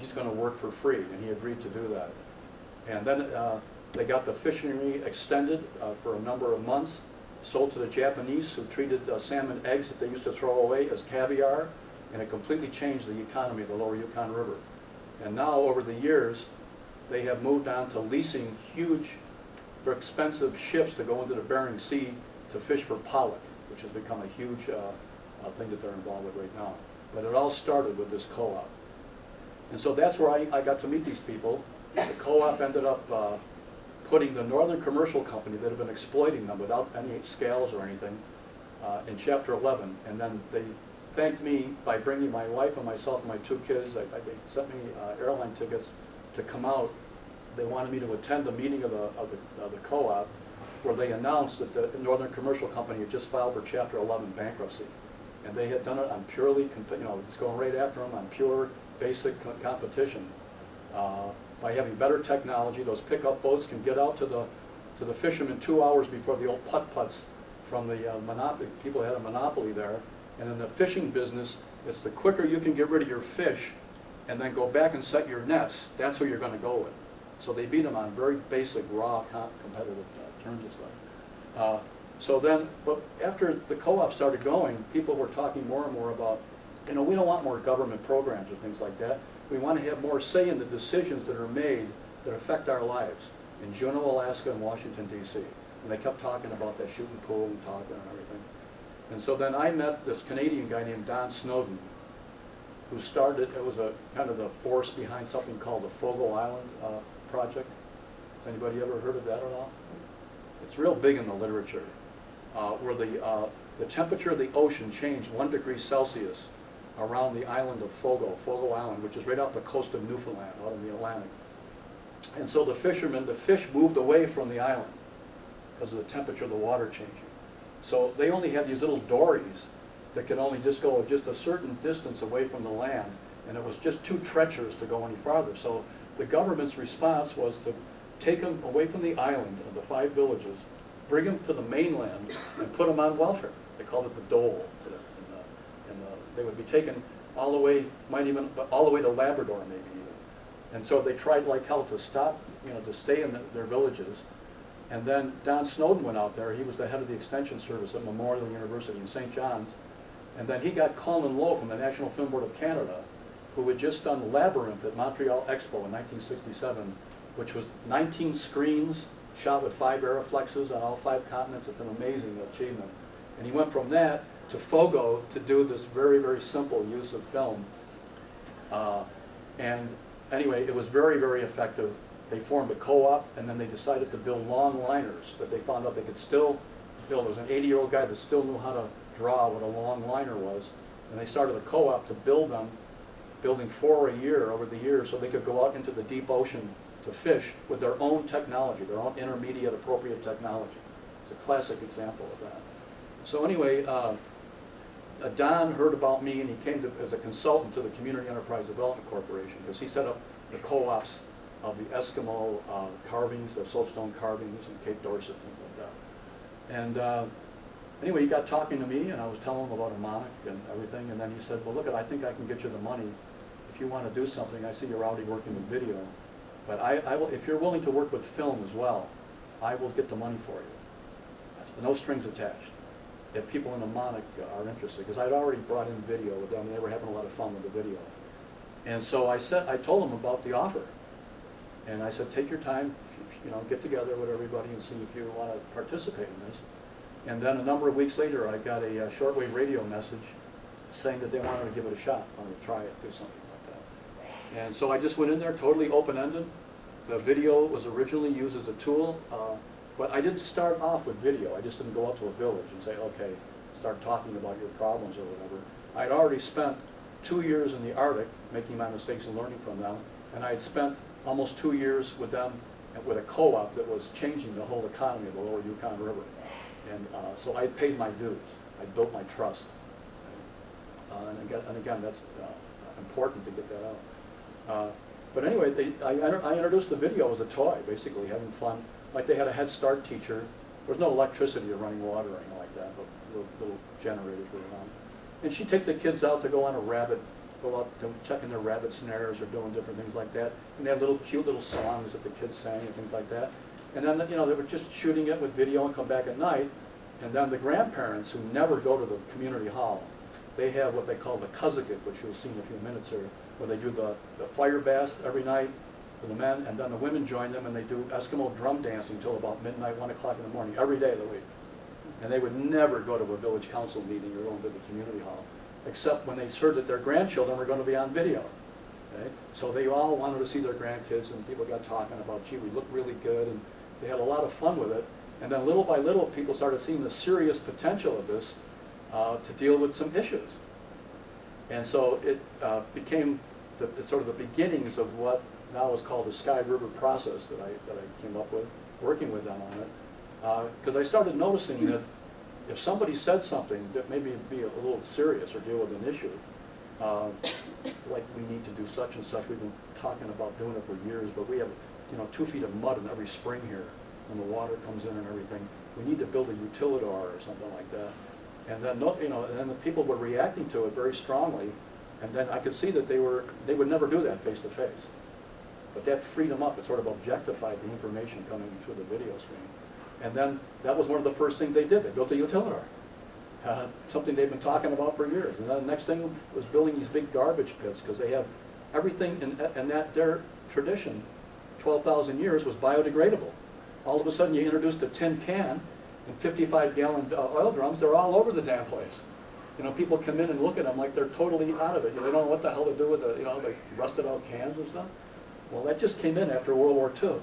he's going to work for free, and he agreed to do that. And then they got the fishery extended for a number of months, sold to the Japanese, who treated salmon eggs that they used to throw away as caviar, and it completely changed the economy of the Lower Yukon River. And now, over the years, they have moved on to leasing huge, expensive ships to go into the Bering Sea to fish for pollock, which has become a huge thing that they're involved with right now. But it all started with this co-op. And so that's where I got to meet these people. The co-op ended up putting the Northern Commercial Company that had been exploiting them without any scales or anything in Chapter 11. And then they thanked me by bringing my wife and myself and my 2 kids. They sent me airline tickets to come out. They wanted me to attend the meeting of the co-op, where they announced that the Northern Commercial Company had just filed for Chapter 11 bankruptcy. And they had done it on purely, just going right after them on pure, basic competition. By having better technology, those pickup boats can get out to the fishermen 2 hours before the old putt-putts from the monopoly. People had a monopoly there. And in the fishing business, it's the quicker you can get rid of your fish and then go back and set your nets, that's who you're going to go with. So they beat them on very basic, raw, competitive terms and stuff. So then, but after the co-op started going, people were talking more and more about, we don't want more government programs or things like that. We want to have more say in the decisions that are made that affect our lives in Juneau, Alaska, and Washington, D.C. And they kept talking about that shooting pool and talking and everything. And so then I met this Canadian guy named Don Snowden, who started, it was a kind of the force behind something called the Fogo Island project. Has anybody ever heard of that at all? It's real big in the literature, where the temperature of the ocean changed 1 degree Celsius around the island of Fogo Island, which is right off the coast of Newfoundland, out in the Atlantic. And so the fish moved away from the island because of the temperature of the water changing. So they only had these little dories that could only just go just a certain distance away from the land, and it was just too treacherous to go any farther. So the government's response was to take them away from the island of the 5 villages, bring them to the mainland, and put them on welfare. They called it the dole. And they would be taken all the way, all the way to Labrador maybe even. And so they tried like hell to stop, to stay in their villages. And then Don Snowden went out there. He was the head of the Extension Service at Memorial University in St. John's. And then he got Colin Lowe from the National Film Board of Canada, who had just done Labyrinth at Montreal Expo in 1967, which was 19 screens shot with 5 Aeroflexes on all 5 continents. It's an amazing achievement. And he went from that to Fogo to do this very, very simple use of film. And anyway, it was very, very effective. They formed a co-op, and then they decided to build long liners that they found out they could still build. There was an 80-year-old guy that still knew how to draw what a long liner was, and they started a co-op to build them, building 4 a year over the years so they could go out into the deep ocean to fish with their own technology, their own intermediate appropriate technology. It's a classic example of that. So anyway, Don heard about me, and he came as a consultant to the Community Enterprise Development Corporation, because he set up the co-ops of the Eskimo carvings, the soapstone carvings in Cape Dorset, things like that. And anyway, he got talking to me, and I was telling him about harmonic and everything, and then he said, well, look, I think I can get you the money if you want to do something. I see you're already working with video. But I will, if you're willing to work with film as well, I will get the money for you. No strings attached. If people in Mnemonic are interested, because I'd already brought in video with them, and they were having a lot of fun with the video. And so I told them about the offer. And I said, take your time, you know, get together with everybody and see if you want to participate in this. And then a number of weeks later, I got a shortwave radio message saying that they wanted to give it a shot, wanted to try it, do something like that. And so I just went in there, totally open-ended. The video was originally used as a tool, but I didn't start off with video. I just didn't go up to a village and say, okay, start talking about your problems or whatever. I'd already spent 2 years in the Arctic making my mistakes and learning from them, and I had spent almost 2 years with them with a co-op that was changing the whole economy of the lower Yukon River. And so I paid my dues. I built my trust. And again, that's important to get that out. But anyway, I introduced the video as a toy, basically, having fun. Like they had a Head Start teacher. There was no electricity or running water or anything like that, but little generators were around. And she'd take the kids out to go on a rabbit, go out checking their rabbit snares or doing different things like that. And they had cute little songs that the kids sang and things like that. And then, you know, they were just shooting it with video and come back at night. And then the grandparents who never go to the community hall, they have what they call the Kazakit, which you'll see in a few minutes here, where they do the fire bath every night for the men, and then the women join them and they do Eskimo drum dancing until about midnight, 1 o'clock in the morning, every day of the week. And they would never go to a village council meeting or go to the community hall, except when they heard that their grandchildren were going to be on video. Okay? So they all wanted to see their grandkids, and people got talking about, gee, we look really good, and they had a lot of fun with it. And then little by little, people started seeing the serious potential of this to deal with some issues. And so it became sort of the beginnings of what now is called the Sky River process that I came up with, working with them on it. Because I started noticing that if somebody said something that maybe be a little serious or deal with an issue, like we need to do such and such, we've been talking about doing it for years, but we have 2 feet of mud in every spring here when the water comes in and everything. We need to build a utilidor or something like that. And then, and then the people were reacting to it very strongly, and then I could see that they would never do that face to face. But that freed them up. It sort of objectified the information coming through the video screen. And then that was one of the first things they did. They built a utilidor, something they've been talking about for years. And then the next thing was building these big garbage pits, because they have everything in their tradition, 12,000 years, was biodegradable. All of a sudden you introduced a tin can and 55-gallon oil drums, they're all over the damn place. People come in and look at them like they're totally out of it. They don't know what the hell to do with the rusted out cans and stuff. Well, that just came in after World War II.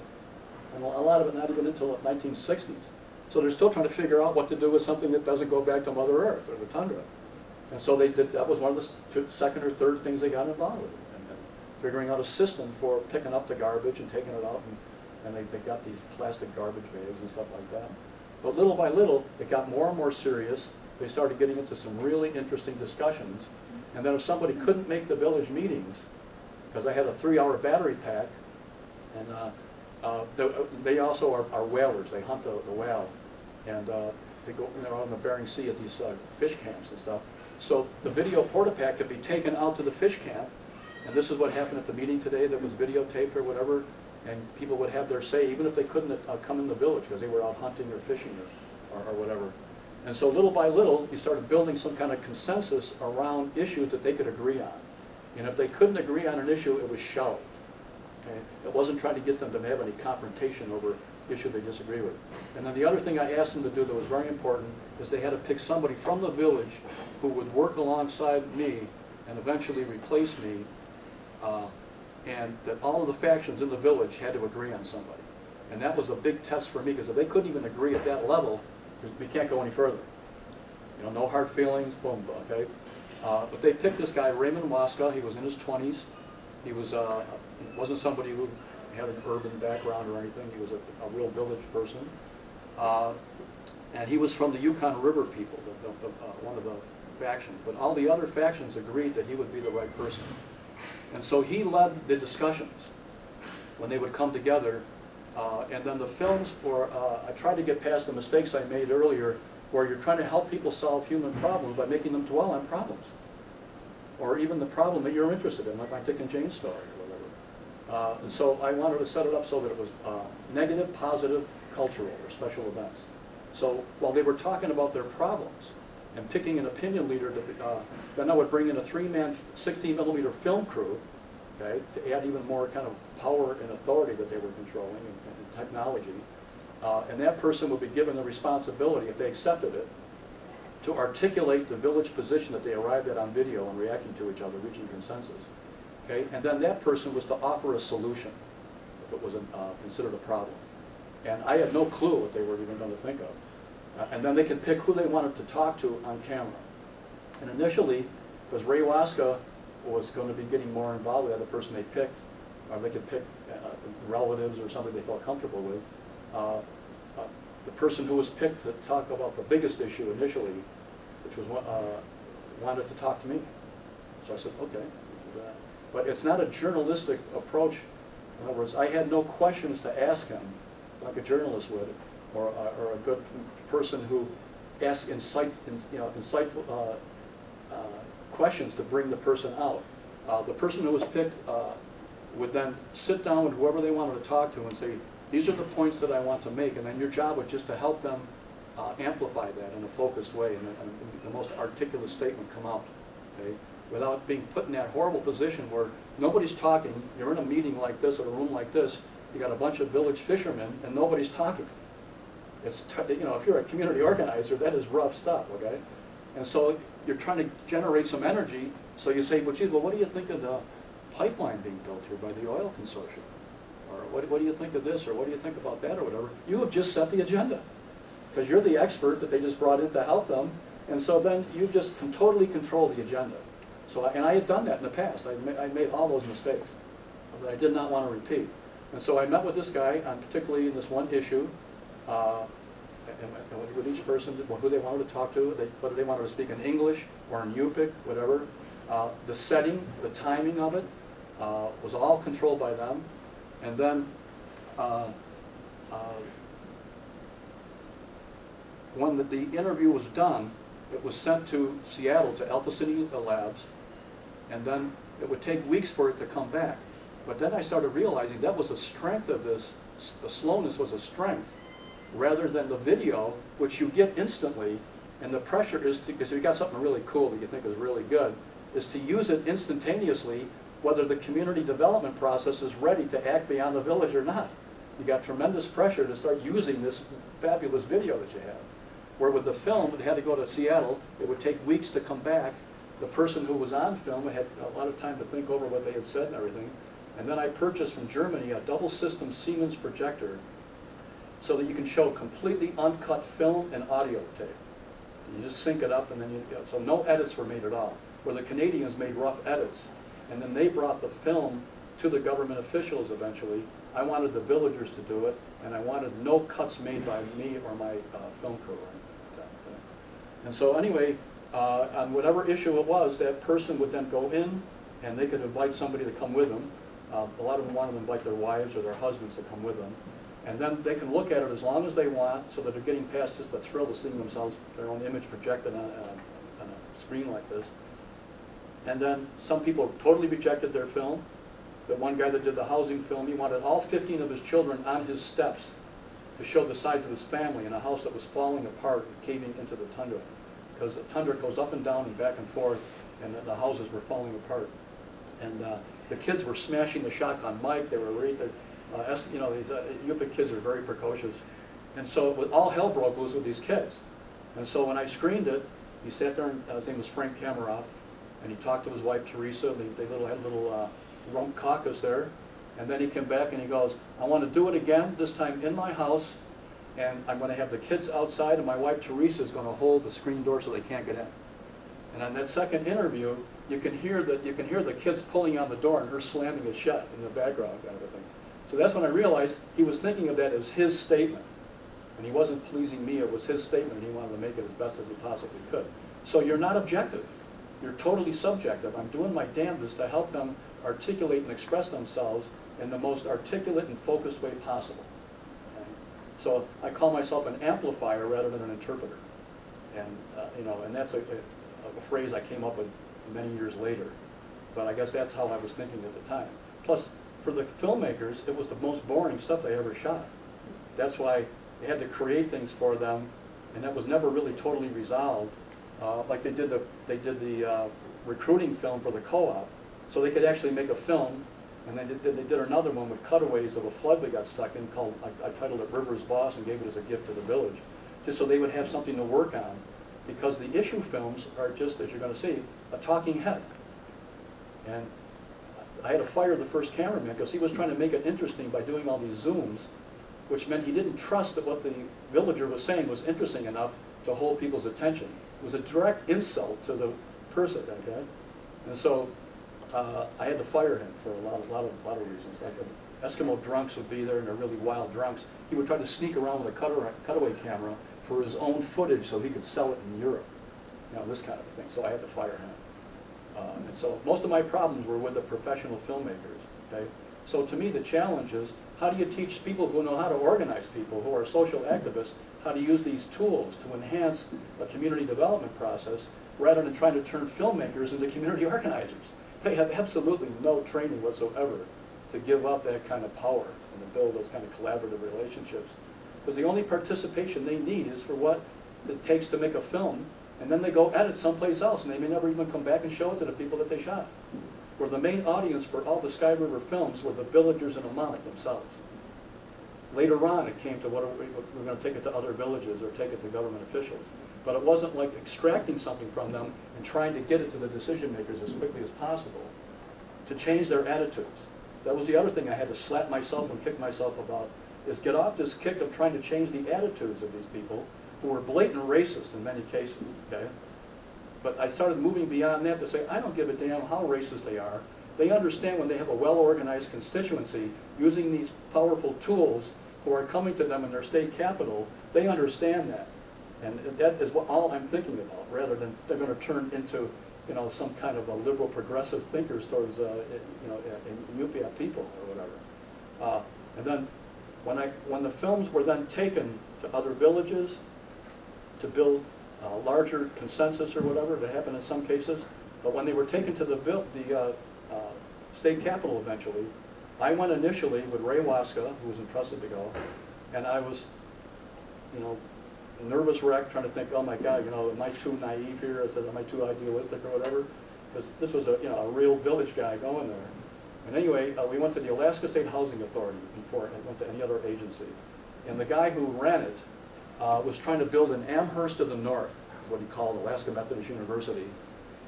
And a lot of it not even until the 1960s. So they're still trying to figure out what to do with something that doesn't go back to Mother Earth or the tundra. And so that was one of the second or third things they got involved with. And figuring out a system for picking up the garbage and taking it out. And they got these plastic garbage bags and stuff like that. But little by little, it got more and more serious. They started getting into some really interesting discussions. And then if somebody couldn't make the village meetings, because I had a 3-hour battery pack, and they also are whalers. They hunt the whale, and they go on the Bering Sea at these fish camps and stuff. So the video porta-pack could be taken out to the fish camp, and this is what happened at the meeting today that was videotaped or whatever, and people would have their say, even if they couldn't come in the village because they were out hunting or fishing or whatever. And so little by little, you started building some kind of consensus around issues that they could agree on. And if they couldn't agree on an issue, it was shelved. Okay? It wasn't trying to get them to have any confrontation over issue they disagree with. And then the other thing I asked them to do that was very important is they had to pick somebody from the village who would work alongside me and eventually replace me, and that all of the factions in the village had to agree on somebody. And that was a big test for me, because if they couldn't even agree at that level, we can't go any further. No hard feelings, boom, okay? But they picked this guy, Raymond Waska. He was in his 20s. He wasn't somebody who had an urban background or anything. He was a real village person. And he was from the Yukon River people, one of the factions. But all the other factions agreed that he would be the right person. And so he led the discussions when they would come together. And then the films I tried to get past the mistakes I made earlier, where you're trying to help people solve human problems by making them dwell on problems. Or even the problem that you're interested in, like my Dick and Jane story or whatever. And so I wanted to set it up so that it was negative, positive, cultural, or special events. So while they were talking about their problems and picking an opinion leader, then I would bring in a 3-man 16mm film crew, okay, to add even more kind of power and authority that they were controlling and technology. And that person would be given the responsibility, if they accepted it, to articulate the village position that they arrived at on video and reacting to each other, reaching consensus. Okay? And then that person was to offer a solution if it was considered a problem. And I had no clue what they were even going to think of. And then they could pick who they wanted to talk to on camera. And initially, because Ray Waska was going to be getting more involved with the other person they picked, or they could pick relatives or somebody they felt comfortable with, the person who was picked to talk about the biggest issue initially, which was wanted to talk to me. So I said, okay, we'll do that. But it's not a journalistic approach. In other words, I had no questions to ask him, like a journalist would, or a good person who asks insightful questions to bring the person out. The person who was picked would then sit down with whoever they wanted to talk to and say, these are the points that I want to make, and then your job was just to help them amplify that in a focused way, and the most articulate statement come out, okay? Without being put in that horrible position where nobody's talking, you're in a meeting like this, or a room like this, you got a bunch of village fishermen, and nobody's talking. It's, you know, if you're a community organizer, that is rough stuff, okay? And so you're trying to generate some energy, so you say, well, geez, well, what do you think of the pipeline being built here by the oil consortium? Or what do you think of this, or what do you think about that, or whatever? You have just set the agenda, because you're the expert that they just brought in to help them, and so then you just can totally control the agenda. So, and I had done that in the past. I made all those mistakes that I did not want to repeat. And so I met with this guy on particularly in this one issue, and with each person, who they wanted to talk to, whether they wanted to speak in English or in Yupik, whatever. The setting, the timing of it was all controlled by them. And then when the interview was done, it was sent to Seattle, to Alpha City Labs, and then it would take weeks for it to come back. But then I started realizing that was a strength of this, the slowness was a strength, rather than the video, which you get instantly, and the pressure is to, because if you got something really cool that you think is really good, is to use it instantaneously, whether the community development process is ready to act beyond the village or not. You got tremendous pressure to start using this fabulous video that you have. Where with the film, it had to go to Seattle, it would take weeks to come back. The person who was on film had a lot of time to think over what they had said and everything. And then I purchased from Germany a double system Siemens projector so that you can show completely uncut film and audio tape. You just sync it up, and then so no edits were made at all. Where the Canadians made rough edits, and then they brought the film to the government officials eventually. I wanted the villagers to do it, and I wanted no cuts made by me or my film crew. And so anyway, on whatever issue it was, that person would then go in, and they could invite somebody to come with them. A lot of them wanted to invite their wives or their husbands to come with them. And then they can look at it as long as they want, so that they're getting past just the thrill of seeing themselves, their own image projected on a screen like this. And then some people totally rejected their film. The one guy that did the housing film, he wanted all 15 of his children on his steps to show the size of his family in a house that was falling apart and caving into the tundra. Because the tundra goes up and down and back and forth, and the houses were falling apart. And the kids were smashing the shotgun mic. They were these Yupik kids are very precocious. And so all hell broke loose with these kids. And so when I screened it, he sat there, and his name was Frank Kameroff, and he talked to his wife Teresa. They had a little rump caucus there. And then he came back and he goes, I want to do it again, this time in my house, and I'm going to have the kids outside, and my wife Teresa is going to hold the screen door so they can't get in. And on that second interview, you can hear the kids pulling on the door and her slamming it shut in the background, kind of a thing. So that's when I realized he was thinking of that as his statement, and he wasn't pleasing me. It was his statement, and he wanted to make it as best as he possibly could. So you're not objective. You're totally subjective. I'm doing my damnedest to help them articulate and express themselves in the most articulate and focused way possible. Okay? So I call myself an amplifier rather than an interpreter. And and that's a phrase I came up with many years later. But I guess that's how I was thinking at the time. Plus, for the filmmakers, it was the most boring stuff they ever shot. That's why they had to create things for them, and that was never really totally resolved. Like they did the recruiting film for the co-op, so they could actually make a film, and they did another one with cutaways of a flood they got stuck in called, I titled it River's Boss and gave it as a gift to the village, just so they would have something to work on, because the issue films are just, as you're going to see, a talking head. And I had to fire the first cameraman because he was trying to make it interesting by doing all these zooms, which meant he didn't trust that what the villager was saying was interesting enough to hold people's attention. It was a direct insult to the person, okay? And so I had to fire him for a lot of reasons. Like Eskimo drunks would be there, and they're really wild drunks. He would try to sneak around with a cutaway camera for his own footage so he could sell it in Europe. You know, this kind of thing. So I had to fire him. And so most of my problems were with the professional filmmakers, okay? So to me, the challenge is, how do you teach people who know how to organize people, who are social activists, how to use these tools to enhance a community development process rather than trying to turn filmmakers into community organizers? They have absolutely no training whatsoever to give up that kind of power and to build those kind of collaborative relationships. Because the only participation they need is for what it takes to make a film, and then they go edit someplace else, and they may never even come back and show it to the people that they shot. Where the main audience for all the Sky River films were the villagers in Amonuk themselves. Later on, it came to we're going to take it to other villages or take it to government officials. But it wasn't like extracting something from them and trying to get it to the decision makers as quickly as possible to change their attitudes. That was the other thing I had to slap myself and kick myself about, is get off this kick of trying to change the attitudes of these people who were blatant racists in many cases, okay? But I started moving beyond that to say, I don't give a damn how racist they are. They understand when they have a well-organized constituency using these powerful tools who are coming to them in their state capital, they understand that. And that is what all I'm thinking about, rather than they're going to turn into, you know, some kind of a liberal progressive thinkers towards, you know, Inupiat people or whatever. And then when the films were then taken to other villages to build larger consensus or whatever, that happened in some cases, but when they were taken to the state capital eventually, I went initially with Ray Waska, who was entrusted to go, and I was, you know, nervous wreck, trying to think, oh my God, you know, am I too naive here? I said, am I too idealistic or whatever? Because this was a, you know, a real village guy going there. And anyway, we went to the Alaska State Housing Authority before it went to any other agency. And the guy who ran it was trying to build an Amherst of the North, what he called Alaska Methodist University.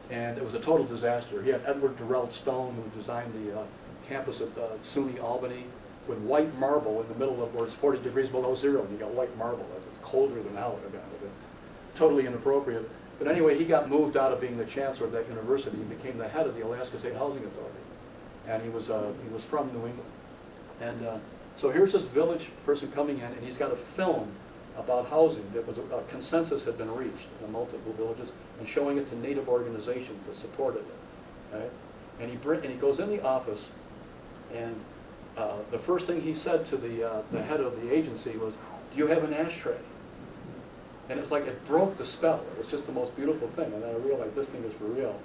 And it was a total disaster. He had Edward Durrell Stone, who designed the campus at SUNY Albany, with white marble in the middle of where it's 40 degrees below zero, and you got white marble. It's colder than now. Totally inappropriate. But anyway, he got moved out of being the chancellor of that university and became the head of the Alaska State Housing Authority. And he was from New England. And so here's this village person coming in, and he's got a film about housing that was a consensus had been reached in multiple villages, and showing it to Native organizations that supported it. Okay? And he goes in the office, and the first thing he said to the head of the agency was, "Do you have an ashtray?" And it was like it broke the spell. It was just the most beautiful thing. And then I realized this thing is for real,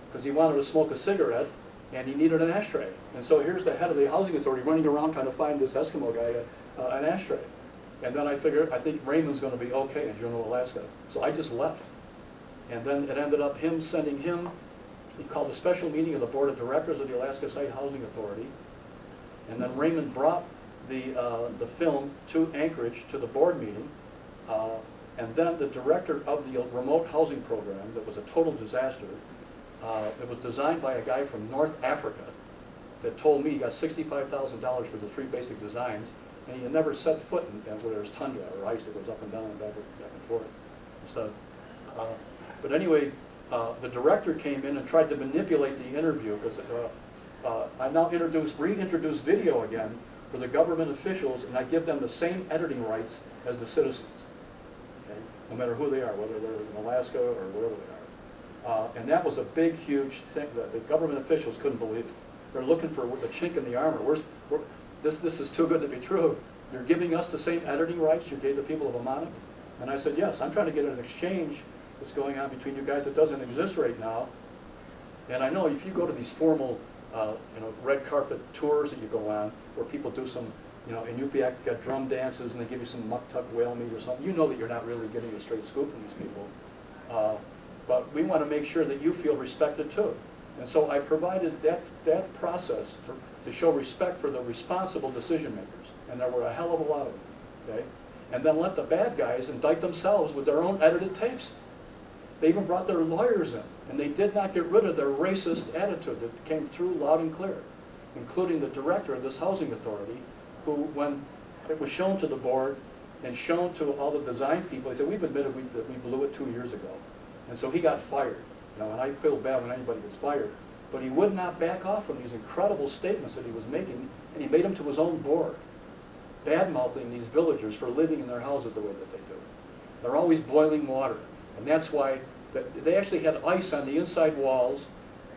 because he wanted to smoke a cigarette, and he needed an ashtray. And so here's the head of the housing authority running around trying to find this Eskimo guy an ashtray. And then I figured, I think Raymond's going to be okay in Juneau, Alaska. So I just left. And then it ended up him sending him, he called a special meeting of the board of directors of the Alaska State Housing Authority. And then Raymond brought the film to Anchorage to the board meeting. And then the director of the remote housing program, that was a total disaster, it was designed by a guy from North Africa that told me he got $65,000 for the 3 basic designs, and he had never set foot in where there's tundra or ice that goes up and down and back and forth. So, but anyway, the director came in and tried to manipulate the interview, because I now reintroduce video again for the government officials, and I give them the same editing rights as the citizens, okay? No matter who they are, whether they're in Alaska or wherever they are. And that was a big, huge thing that the government officials couldn't believe it. They're looking for the chink in the armor. This is too good to be true. You're giving us the same editing rights you gave the people of Amonuk? And I said, yes, I'm trying to get an exchange that's going on between you guys that doesn't exist right now. And I know if you go to these formal you know, red carpet tours that you go on where people do some, you know, and you've got drum dances and they give you some muck-tuck whale meat or something. You know that you're not really getting a straight scoop from these people. But we want to make sure that you feel respected too. And so I provided that process to show respect for the responsible decision makers. And there were a hell of a lot of them, okay? And then let the bad guys indict themselves with their own edited tapes. They even brought their lawyers in, and they did not get rid of their racist attitude that came through loud and clear, including the director of this housing authority, who, when it was shown to the board and shown to all the design people, he said, we've admitted that we blew it 2 years ago. And so he got fired. You know, and I feel bad when anybody gets fired. But he would not back off from these incredible statements that he was making, and he made them to his own board, bad-mouthing these villagers for living in their houses the way that they do. They're always boiling water. And that's why they actually had ice on the inside walls,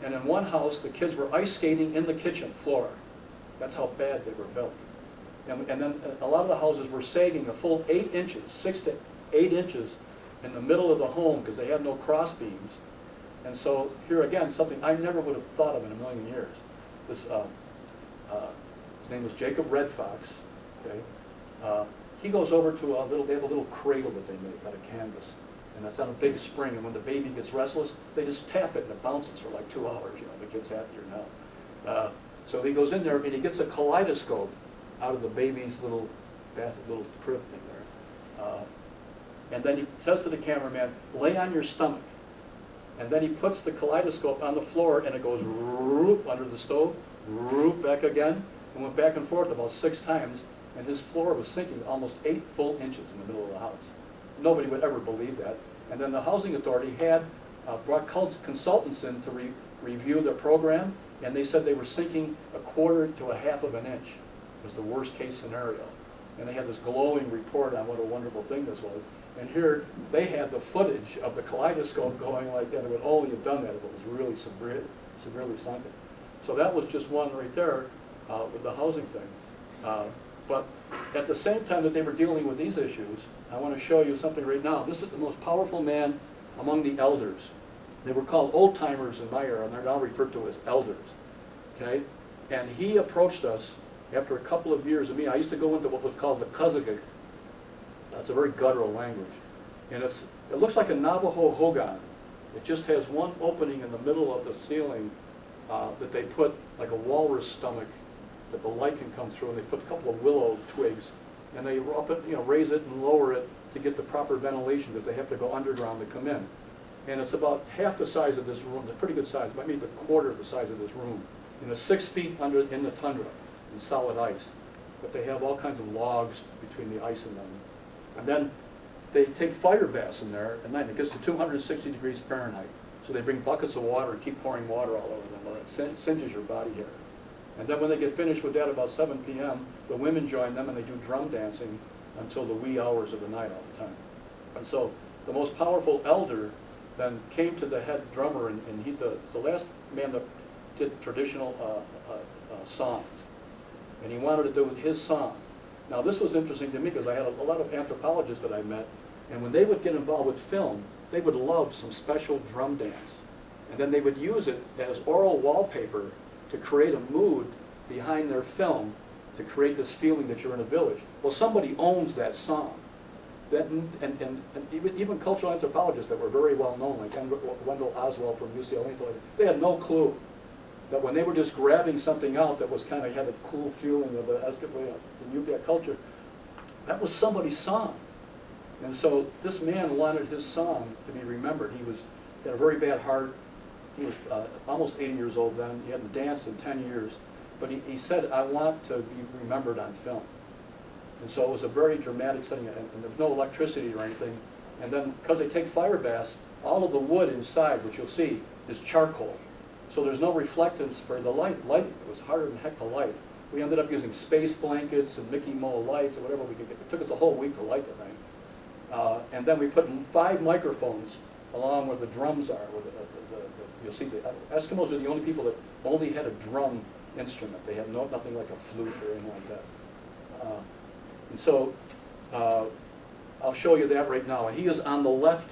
and in one house the kids were ice skating in the kitchen floor. That's how bad they were built. And then a lot of the houses were sagging a full 8 inches, 6 to 8 inches in the middle of the home because they had no cross beams. And so here again, something I never would have thought of in a million years. This, his name was Jacob Red Fox. Okay, he goes over to they have a little cradle that they make out of canvas, and that's on a big spring. And when the baby gets restless, they just tap it and it bounces for like 2 hours. You know, the kid's happier now. So he goes in there and he gets a kaleidoscope out of the baby's little crib thing there, and then he says to the cameraman, "Lay on your stomach." And then he puts the kaleidoscope on the floor, and it goes whoop under the stove, whoop back again, and went back and forth about 6 times, and his floor was sinking almost 8 full inches in the middle of the house. Nobody would ever believe that. And then the housing authority had brought consultants in to review their program, and they said they were sinking 1/4 to 1/2 of an inch. It was the worst case scenario. And they had this glowing report on what a wonderful thing this was. And here they had the footage of the kaleidoscope going like that. It would only have done that if it was really severely sunken. So that was just one right there with the housing thing. But at the same time that they were dealing with these issues, I want to show you something right now. This is the most powerful man among the elders. They were called old-timers in my era, and they're now referred to as elders. Okay? And he approached us after a couple of years of me. I used to go into what was called the Kazakh. That's a very guttural language. And it looks like a Navajo hogan. It just has one opening in the middle of the ceiling that they put like a walrus stomach that the light can come through, and they put a couple of willow twigs, and they up it, you know, raise it and lower it to get the proper ventilation because they have to go underground to come in. And it's about half the size of this room. It's a pretty good size. It might be 1/4 of the size of this room. And it's 6 feet in the tundra in solid ice. But they have all kinds of logs between the ice and them. And then they take fire baths in there at night. It gets to 260 degrees Fahrenheit. So they bring buckets of water and keep pouring water all over them, or it singes your body hair. And then when they get finished with that about 7 p.m., the women join them and they do drum dancing until the wee hours of the night all the time. And so the most powerful elder then came to the head drummer, and he's the last man that did traditional songs. And he wanted to do his song. Now this was interesting to me because I had a lot of anthropologists that I met, and when they would get involved with film, they would love some special drum dance. And then they would use it as oral wallpaper to create a mood behind their film to create this feeling that you're in a village. Well, somebody owns that song. And even cultural anthropologists that were very well known, like Wendell Oswald from UCLA, they had no clue that when they were just grabbing something out that was kind of had a cool feeling of the Yubiak culture, that was somebody's song. And so this man wanted his song to be remembered. He had a very bad heart. He was almost 80 years old then. He hadn't danced in 10 years. But he said, I want to be remembered on film. And so it was a very dramatic setting, and there was no electricity or anything. And then, because they take fire baths, all of the wood inside, which you'll see, is charcoal. So there's no reflectance for the light. It was harder than heck to light. We ended up using space blankets and Mickey Mouse lights and whatever we could get. It took us a whole week to light the thing. And then we put 5 microphones along where the drums are. You'll see the Eskimos are the only people that only had a drum instrument. They had nothing like a flute or anything like that. And so I'll show you that right now. And he is on the left.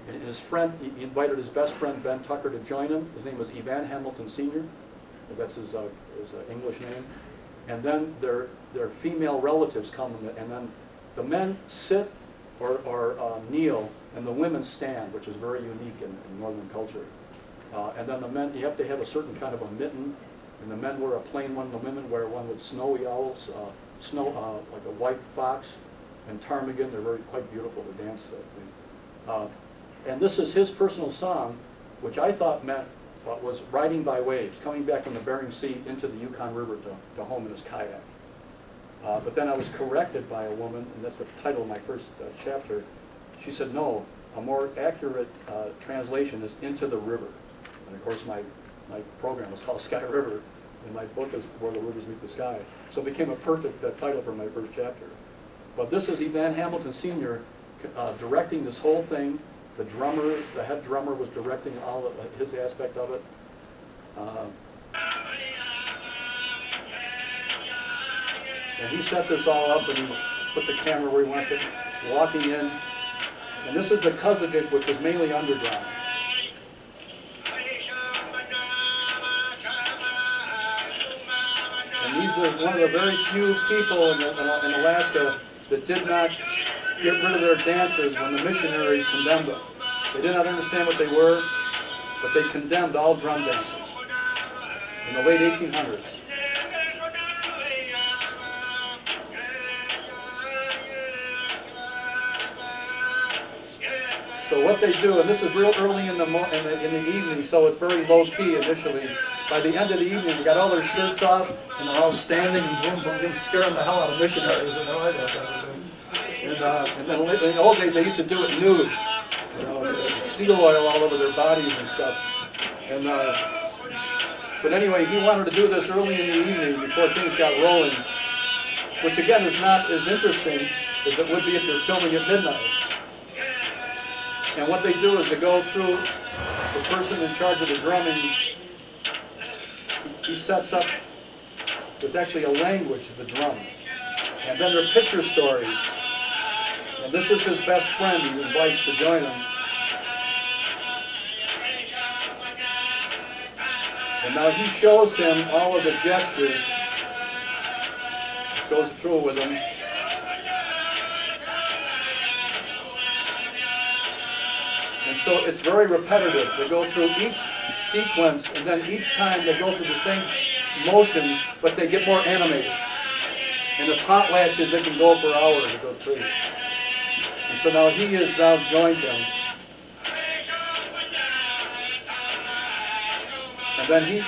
And his friend, he invited his best friend Ben Tucker to join him. His name was Evan Hamilton Sr. That's his English name. And then their female relatives come, and then the men sit or kneel, and the women stand, which is very unique in Northern culture. And then the men, you have to have a certain kind of a mitten, and the men wear a plain one, the women wear one with snowy owls, like a white fox, and ptarmigan. They're quite beautiful to dance that thing. And this is his personal song, which I thought meant was riding by waves, coming back from the Bering Sea into the Yukon River to home in his kayak. But then I was corrected by a woman, and that's the title of my first chapter. She said, no, a more accurate translation is into the river. And of course my program was called Sky River, and my book is Where the Rivers Meet the Sky. So it became a perfect title for my first chapter. But this is Evan Hamilton Sr. Directing this whole thing. The drummer, the head drummer, was directing all of his aspect of it. And he set this all up, and he put the camera where he wanted it, walking in. And this is the Kazakh, which is mainly underground. And these are one of the very few people in Alaska that did not get rid of their dances when the missionaries condemned them. They did not understand what they were, but they condemned all drum dances in the late 1800s. So what they do, and this is real early in the evening, so it's very low key initially. By the end of the evening, they got all their shirts off, and they're all standing and boom, boom, boom, scaring the hell out of missionaries and all that kind of thing. And then in the old days, they used to do it nude, you know, seal oil all over their bodies and stuff. And but anyway, he wanted to do this early in the evening before things got rolling, which again is not as interesting as it would be if you're filming at midnight. And what they do is they go through the person in charge of the drumming. He sets up, there's actually a language of the drums. And then there are picture stories. And this is his best friend he invites to join him. And now he shows him all of the gestures, goes through with him. And so it's very repetitive. They go through each sequence, and then each time they go through the same motions, but they get more animated. And the potlatches, they can go for hours to go through. And so now he has now joined him. And then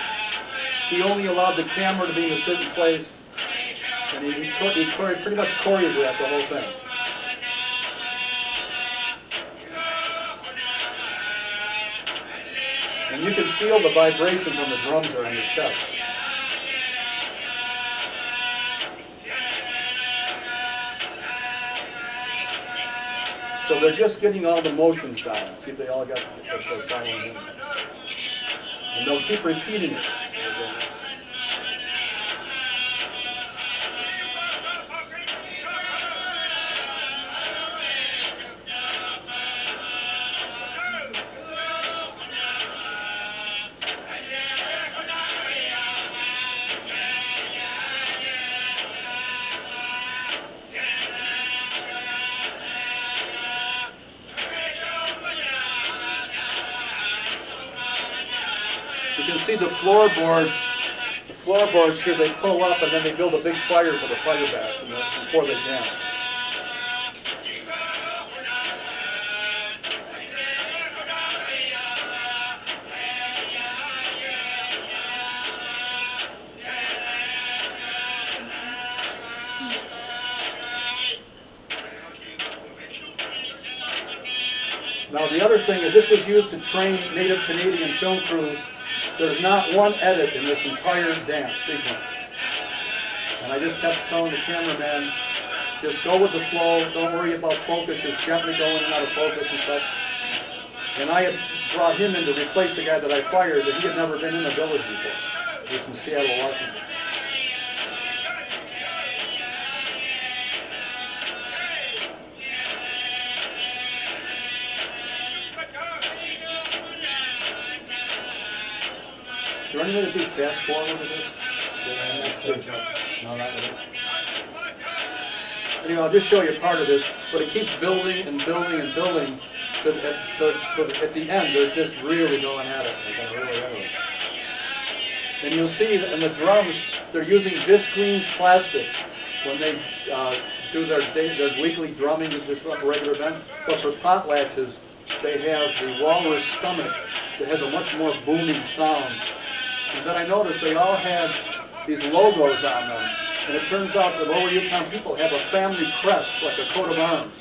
he only allowed the camera to be in a certain place, and he pretty much choreographed the whole thing. And you can feel the vibration when the drums are on your chest. So they're just getting all the motions down. See if they all got what they're following in. And they'll keep repeating it. You can see the floorboards here, they pull up and then they build a big fire for the fire bats before they dance. Now the other thing is this was used to train Native Canadian film crews. There's not one edit in this entire dance sequence. And I just kept telling the cameraman, just go with the flow, don't worry about focus, just gently go in and out of focus and stuff. And I had brought him in to replace the guy that I fired, that he had never been in a village before. He was from Seattle, Washington. there any way to do fast forward to this? I'm not sure. No, not really. Anyway, I'll just show you part of this, but it keeps building and building and building. So at the end, they're just really going at it. They're going really at it. And you'll see that in the drums, they're using viscreen plastic when they do their weekly drumming at this regular event. But for potlatches, they have the walrus stomach that has a much more booming sound. And then I noticed they all had these logos on them. And it turns out the Lower Yukon people have a family crest, like a coat of arms.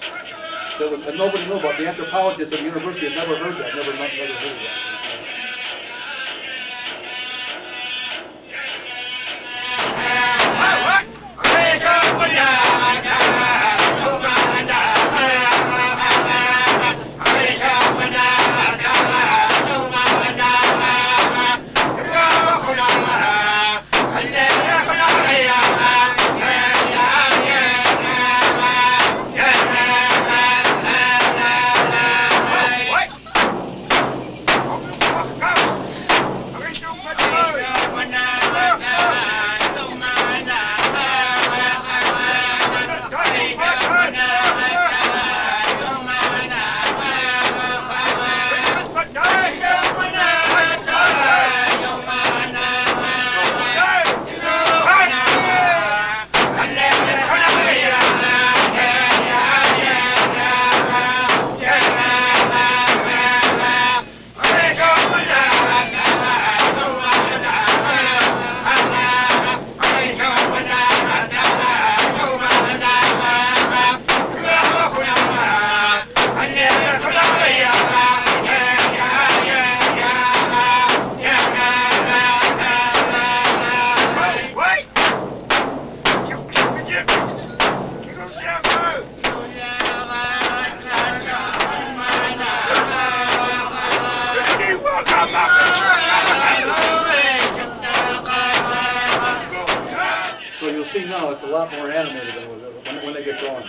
And nobody knew about. The anthropologists at the university had never heard that, never heard that. So you'll see now it's a lot more animated than when they get going.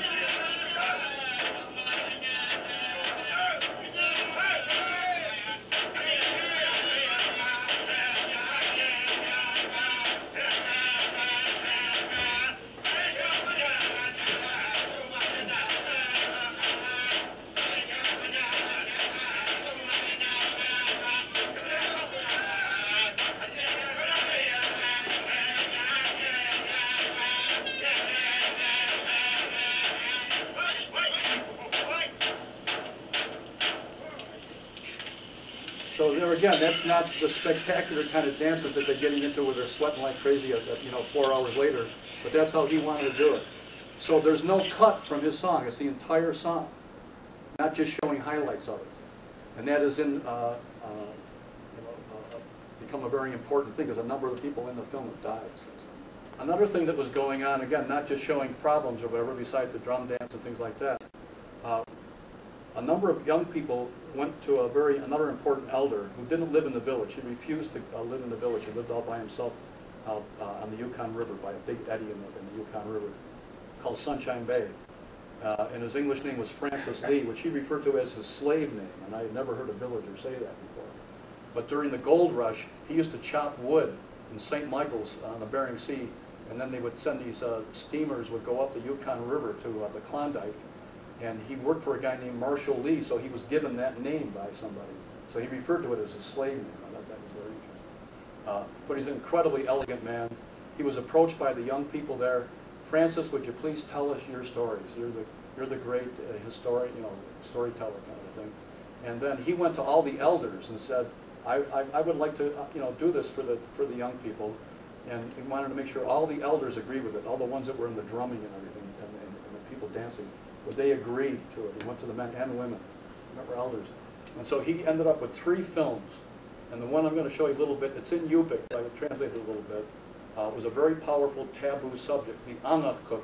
So there again, that's not the spectacular kind of dances that they're getting into where they're sweating like crazy, 4 hours later. But that's how he wanted to do it. So there's no cut from his song. It's the entire song, not just showing highlights of it. And that is become a very important thing because a number of the people in the film have died. Another thing that was going on, again, not just showing problems or whatever, besides the drum dance and things like that. A number of young people went to another important elder who didn't live in the village. He refused to live in the village. He lived all by himself out on the Yukon River, by a big eddy in the Yukon River, called Sunshine Bay. And his English name was Francis Lee, which he referred to as his slave name, and I had never heard a villager say that before. But during the gold rush, he used to chop wood in St. Michael's on the Bering Sea, and then they would send these steamers would go up the Yukon River to the Klondike. And he worked for a guy named Marshall Lee, so he was given that name by somebody. So he referred to it as his slave name. I thought that was very interesting. But he's an incredibly elegant man. He was approached by the young people there. Francis, would you please tell us your stories? You're the great storyteller kind of thing. And then he went to all the elders and said, I would like to do this for the young people. And he wanted to make sure all the elders agree with it, all the ones that were in the drumming and everything, and the people dancing. But they agreed to it. He went to the men and women, remember elders. And so he ended up with 3 films. And the one I'm going to show you a little bit, it's in Yupik, I translated it a little bit. It was a very powerful taboo subject, the Anathkuk,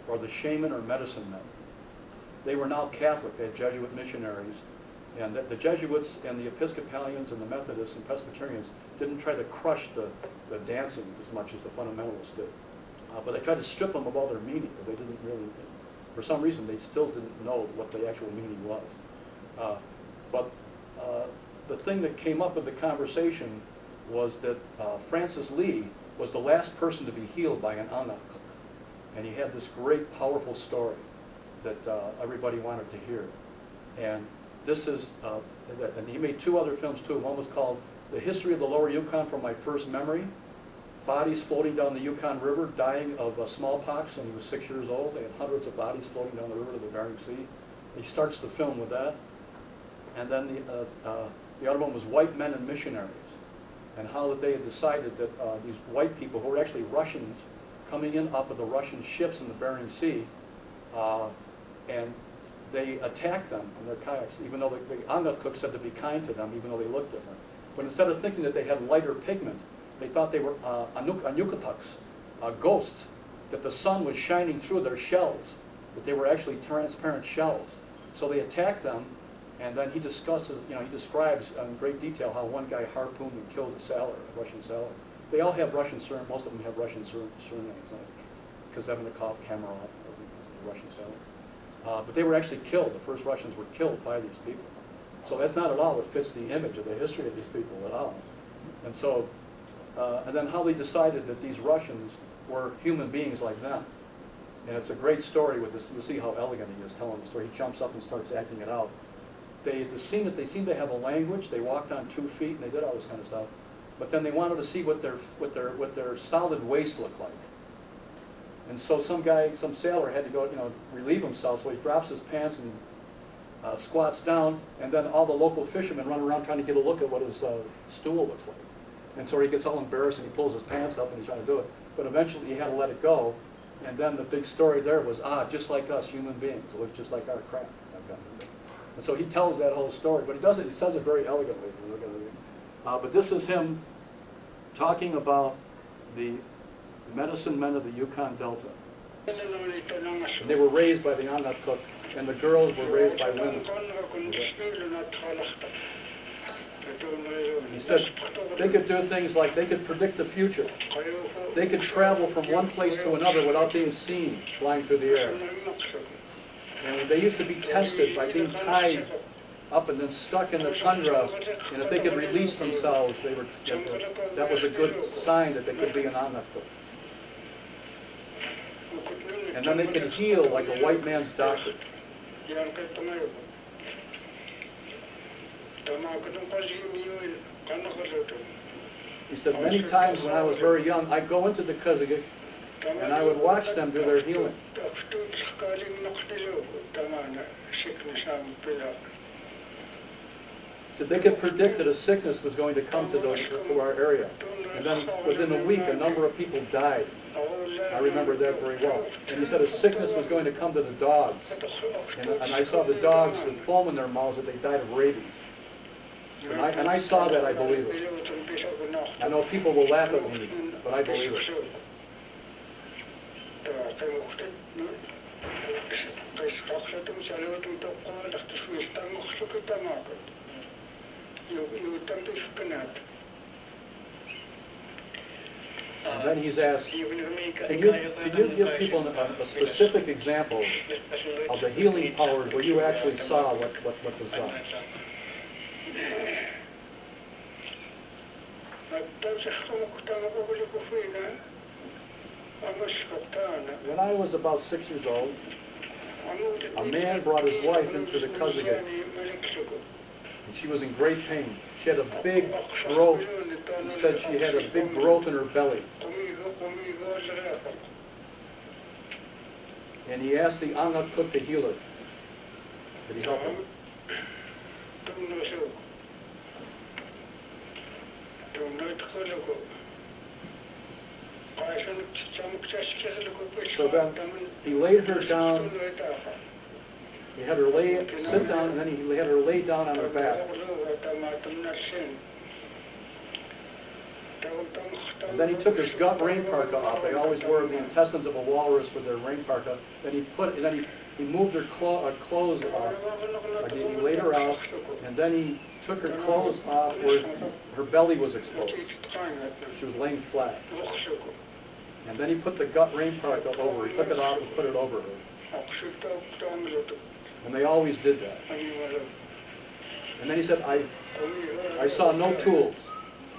or the shaman or medicine men. They were now Catholic, they had Jesuit missionaries. And the Jesuits and the Episcopalians and the Methodists and Presbyterians didn't try to crush the dancing as much as the fundamentalists did. But they tried to strip them of all their meaning, because they didn't really, for some reason, they still didn't know what the actual meaning was. But the thing that came up with the conversation was that Francis Lee was the last person to be healed by an Anat cook. And he had this great, powerful story that everybody wanted to hear. And this is, and he made 2 other films too. One was called The History of the Lower Yukon from My First Memory. Bodies floating down the Yukon River, dying of smallpox when he was 6 years old. They had hundreds of bodies floating down the river to the Bering Sea. He starts the film with that. And then the other one was White Men and Missionaries, and how that they had decided that these white people, who were actually Russians, coming in off of the Russian ships in the Bering Sea, and they attacked them in their kayaks, even though the Anat cook said to be kind to them, even though they looked different. But instead of thinking that they had lighter pigment, they thought they were Anukatuks, ghosts, that the sun was shining through their shells, that they were actually transparent shells. So they attacked them, and then he discusses, he describes in great detail how one guy harpooned and killed a sailor, a Russian sailor. They all have Russian surnames, most of them have Russian surnames, like Kazemennikov, Kamarov, the Russian sailor. But they were actually killed. The first Russians were killed by these people. So that's not at all what fits the image of the history of these people at all. And so, and then how they decided that these Russians were human beings like them. And it's a great story with this. You'll see how elegant he is telling the story. He jumps up and starts acting it out. They seem to have a language. They walked on 2 feet and they did all this kind of stuff. But then they wanted to see what their solid waste looked like. And so some sailor had to go, relieve himself. So he drops his pants and squats down, and then all the local fishermen run around trying to get a look at what his stool looks like. And so he gets all embarrassed and he pulls his pants up and he's trying to do it. But eventually he had to let it go. And then the big story there was, just like us human beings, it looks just like our crap. And so he tells that whole story, but he says it very elegantly. But this is him talking about the medicine men of the Yukon Delta. And they were raised by the Anat cook, and the girls were raised by women. He said they could do things like they could predict the future. They could travel from one place to another without being seen flying through the air. And they used to be tested by being tied up and then stuck in the tundra, and if they could release themselves, that was a good sign that they could be an Anat cook. And then they could heal like a white man's doctor. He said, many times when I was very young, I'd go into the Kazakh and I would watch them do their healing. So they could predict that a sickness was going to come to our area. And then within a week, a number of people died. I remember that very well. And he said a sickness was going to come to the dogs. And I saw the dogs with foam in their mouths that they died of rabies. And I saw that, I believe it. I know people will laugh at me, but I believe it. And then he's asked, can you give people a specific example of the healing powers where you actually saw what was done? When I was about 6 years old, a man brought his wife into the Kazakh, and she was in great pain. She had a big growth. He said she had a big growth in her belly. And he asked the Anat cook to heal her. Did he help her? So then he laid her down. He had her sit down, and then he had her lay down on her back. And then he took his gut rain parka off. They always wore the intestines of a walrus for their rain parka. Then he moved her clothes off. Like he laid her out, and then he took her clothes off where her belly was exposed. She was laying flat. And then he put the gut rain parka over her. He took it off and put it over her. And they always did that. And then he said, I saw no tools.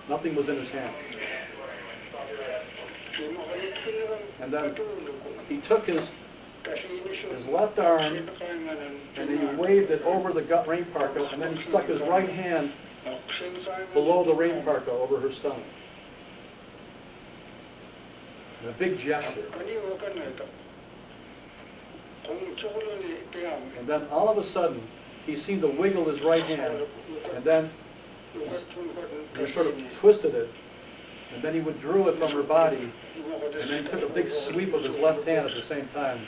Nothing was in his hand. And then he took his left arm and he waved it over the gut rain parka, and then he stuck his right hand below the rain parka over her stomach. A big gesture. And then all of a sudden, he seemed to wiggle his right hand, and then he sort of twisted it, and then he withdrew it from her body, and then he took a big sweep of his left hand at the same time.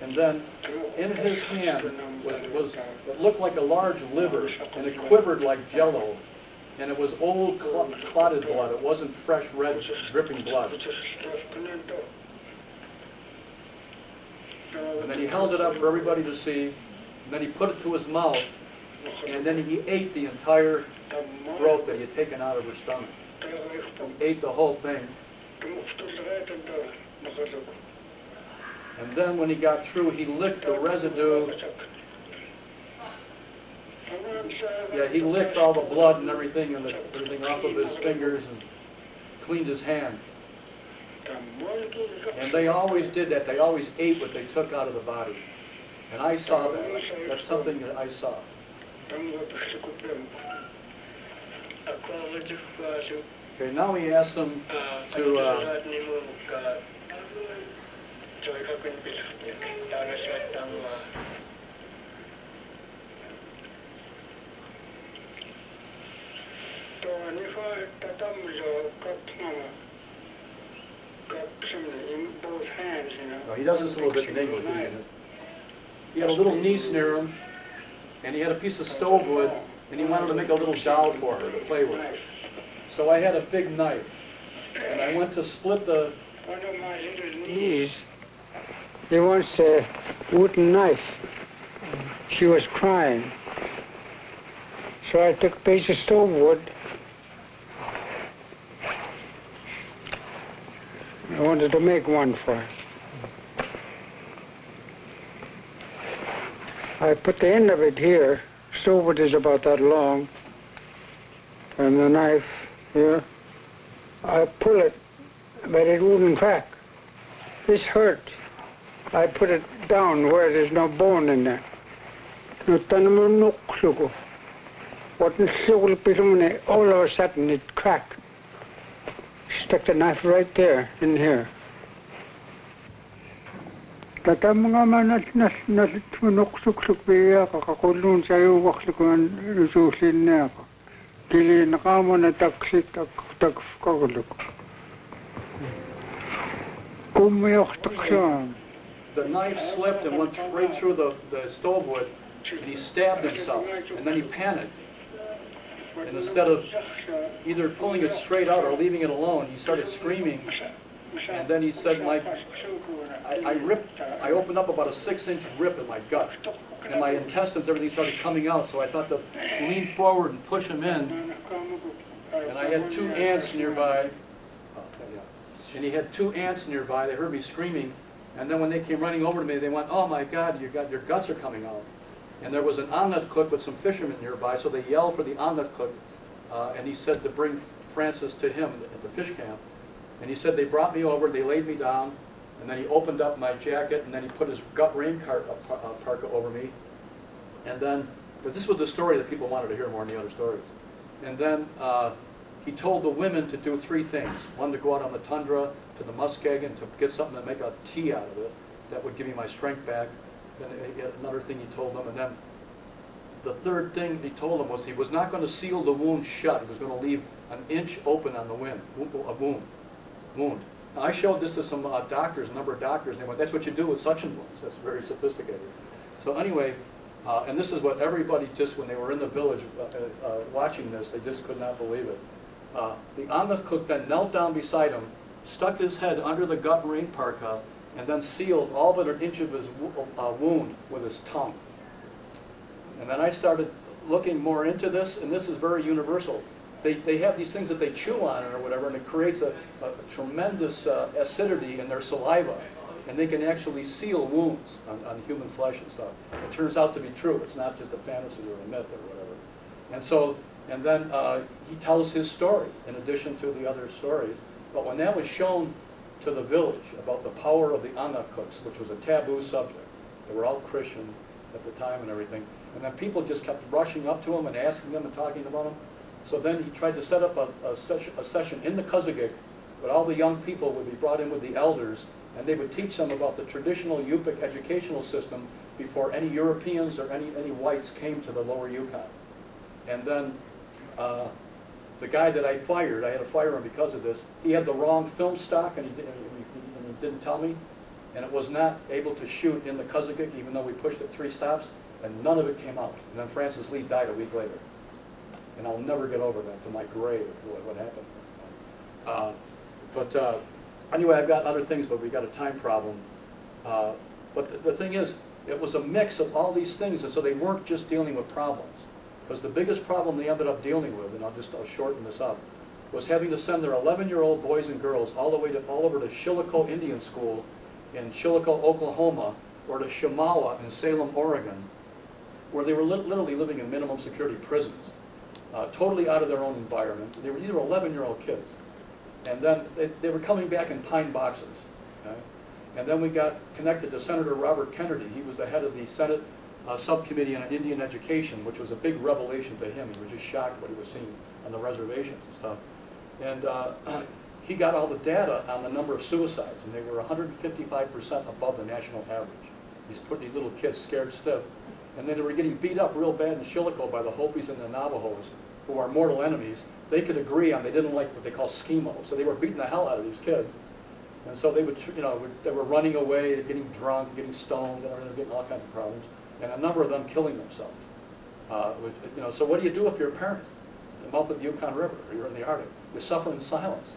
And then in his hand was what looked like a large liver, and it quivered like jello. And it was old clotted blood. It wasn't fresh, red, dripping blood. And then he held it up for everybody to see, and then he put it to his mouth, and then he ate the entire throat that he had taken out of her stomach. He ate the whole thing. And then when he got through, he licked the residue. Yeah, he licked all the blood and everything off of his fingers and cleaned his hand. And they always did that. They always ate what they took out of the body. And I saw that. That's something that I saw. Okay, now he asked them to no, he does this a little bit in English. He had a little niece near him, and he had a piece of stove wood, and he wanted to make a little doll for her to play with. So I had a big knife, and I went to split the niece. He wants a wooden knife. She was crying. So I took a piece of stove wood. I wanted to make one for her. I put the end of it here. Stove wood is about that long. And the knife here. I pull it, but it wouldn't crack. This hurt. I put it down where there's no bone in there. All of a sudden it cracked. Stuck the knife right there, in here. The knife slipped and went right through the stove wood, and he stabbed himself, and then he panicked. And instead of either pulling it straight out or leaving it alone, he started screaming. And then he said, I opened up about a 6-inch rip in my gut, and my intestines, everything started coming out. So I thought to lean forward and push him in. And I had 2 ants nearby. And he had 2 ants nearby. They heard me screaming. And then when they came running over to me, they went, "Oh my God, your guts are coming out." And there was an omelet cook with some fishermen nearby, so they yelled for the omelet cook. And he said to bring Francis to him at the fish camp. And he said they brought me over, they laid me down, and then he opened up my jacket, and then he put his gut rain parka over me. And then, but this was the story that people wanted to hear more than the other stories. And then he told the women to do 3 things. One, to go out on the tundra to the muskeg to get something to make a tea out of it. That would give me my strength back. Then another thing he told them. And then the third thing he told them was he was not going to seal the wound shut. He was going to leave an inch open on the wound. Now, I showed this to some doctors, a number of doctors, and they went, "That's what you do with suction wounds." That's very sophisticated. So anyway, and this is what everybody just, when they were in the village watching this, they just could not believe it. The omelet cook then knelt down beside him, stuck his head under the gut rain parka, and then sealed all but an inch of his wound with his tongue. And then I started looking more into this, and this is very universal. They have these things that they chew on or whatever, and it creates a tremendous acidity in their saliva, and they can actually seal wounds on human flesh and stuff. It turns out to be true. It's not just a fantasy or a myth or whatever. And so And then he tells his story in addition to the other stories. But when that was shown to the village about the power of the Anakuks, which was a taboo subject, they were all Christian at the time and everything, and then people just kept rushing up to him and asking him and talking about him. So then he tried to set up a session in the Kazakik, but all the young people would be brought in with the elders, and they would teach them about the traditional Yupik educational system before any Europeans or any whites came to the lower Yukon. And then the guy that I had to fire him because of this, he had the wrong film stock, and he didn't tell me, and it was not able to shoot in the Kazakik, even though we pushed it 3 stops, and none of it came out. And then Francis Lee died a week later. And I'll never get over that to my grave, what happened. Anyway, I've got other things, but we got a time problem. But the thing is, it was a mix of all these things, and so they weren't just dealing with problems. Because the biggest problem they ended up dealing with, and I'll shorten this up, was having to send their 11-year-old boys and girls all over to Chillicothe Indian School in Chillicothe, Oklahoma, or to Shamawa in Salem, Oregon, where they were literally living in minimum security prisons, totally out of their own environment. These were 11-year-old kids. And then they were coming back in pine boxes. Okay? And then we got connected to Senator Robert Kennedy. He was the head of the Senate Subcommittee on Indian Education, which was a big revelation to him. He was just shocked what he was seeing on the reservations and stuff. And he got all the data on the number of suicides, and they were 155% above the national average. He's put these little kids scared stiff. And then they were getting beat up real bad in Chillicothe by the Hopis and the Navajos, who are mortal enemies. They could agree on they didn't like what they call schemo, so they were beating the hell out of these kids. And so they would, they were running away, getting drunk, getting stoned, and getting all kinds of problems. And a number of them killing themselves. So what do you do if you're a parent? At the mouth of the Yukon River, or you're in the Arctic. You suffer in silence.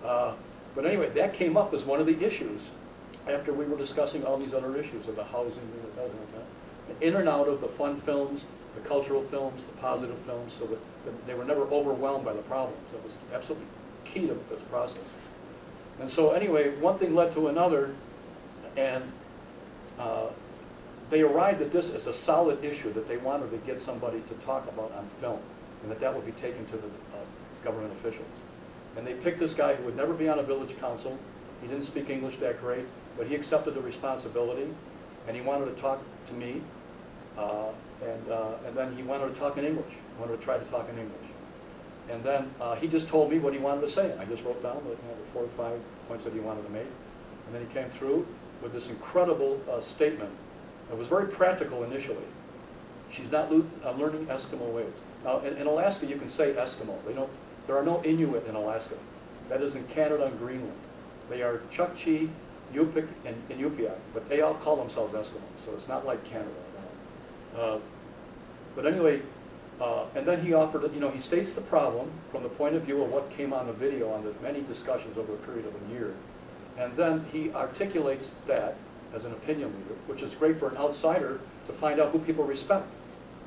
But anyway, that came up as one of the issues after we were discussing all these other issues of the housing and like that. In and out of the fun films, the cultural films, the positive films, so that they were never overwhelmed by the problems. That was absolutely key to this process. And so anyway, one thing led to another, and they arrived at this as a solid issue that they wanted to get somebody to talk about on film, and that would be taken to the government officials. And they picked this guy who would never be on a village council. He didn't speak English that great, but he accepted the responsibility, and he wanted to talk to me, and then he wanted to talk in English. He wanted to try to talk in English. And then he just told me what he wanted to say, and I just wrote down the 4 or 5 points that he wanted to make. And then he came through with this incredible statement. It was very practical initially. She's not learning Eskimo ways. Now, in Alaska, you can say Eskimo. There are no Inuit in Alaska. That is in Canada and Greenland. They are Chukchi, Yupik, and Inupiaq, but they all call themselves Eskimos, so it's not like Canada. But anyway, and then he offered, he states the problem from the point of view of what came on the video on the many discussions over a period of a year. And then he articulates that as an opinion leader, which is great for an outsider to find out who people respect.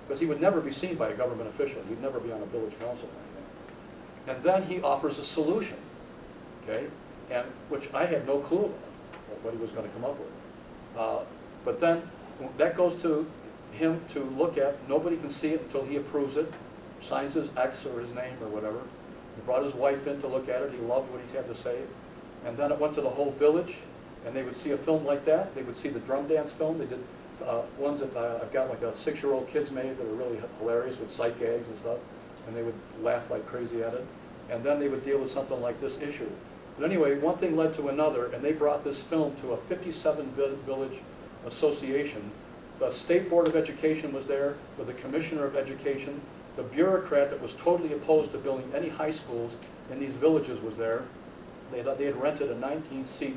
Because he would never be seen by a government official. He'd never be on a village council or anything. And then he offers a solution, okay, and which I had no clue about what he was going to come up with. But then that goes to him to look at. Nobody can see it until he approves it, signs his X or his name or whatever. He brought his wife in to look at it. He loved what he had to say. And then it went to the whole village, and they would see a film like that. They would see the drum dance film. They did ones that I've got like a 6-year-old kids made that are really hilarious with sight gags and stuff, and they would laugh like crazy at it. And then they would deal with something like this issue. But anyway, one thing led to another, and they brought this film to a 57-village association. The State Board of Education was there with the Commissioner of Education. The bureaucrat that was totally opposed to building any high schools in these villages was there. They had rented a 19-seat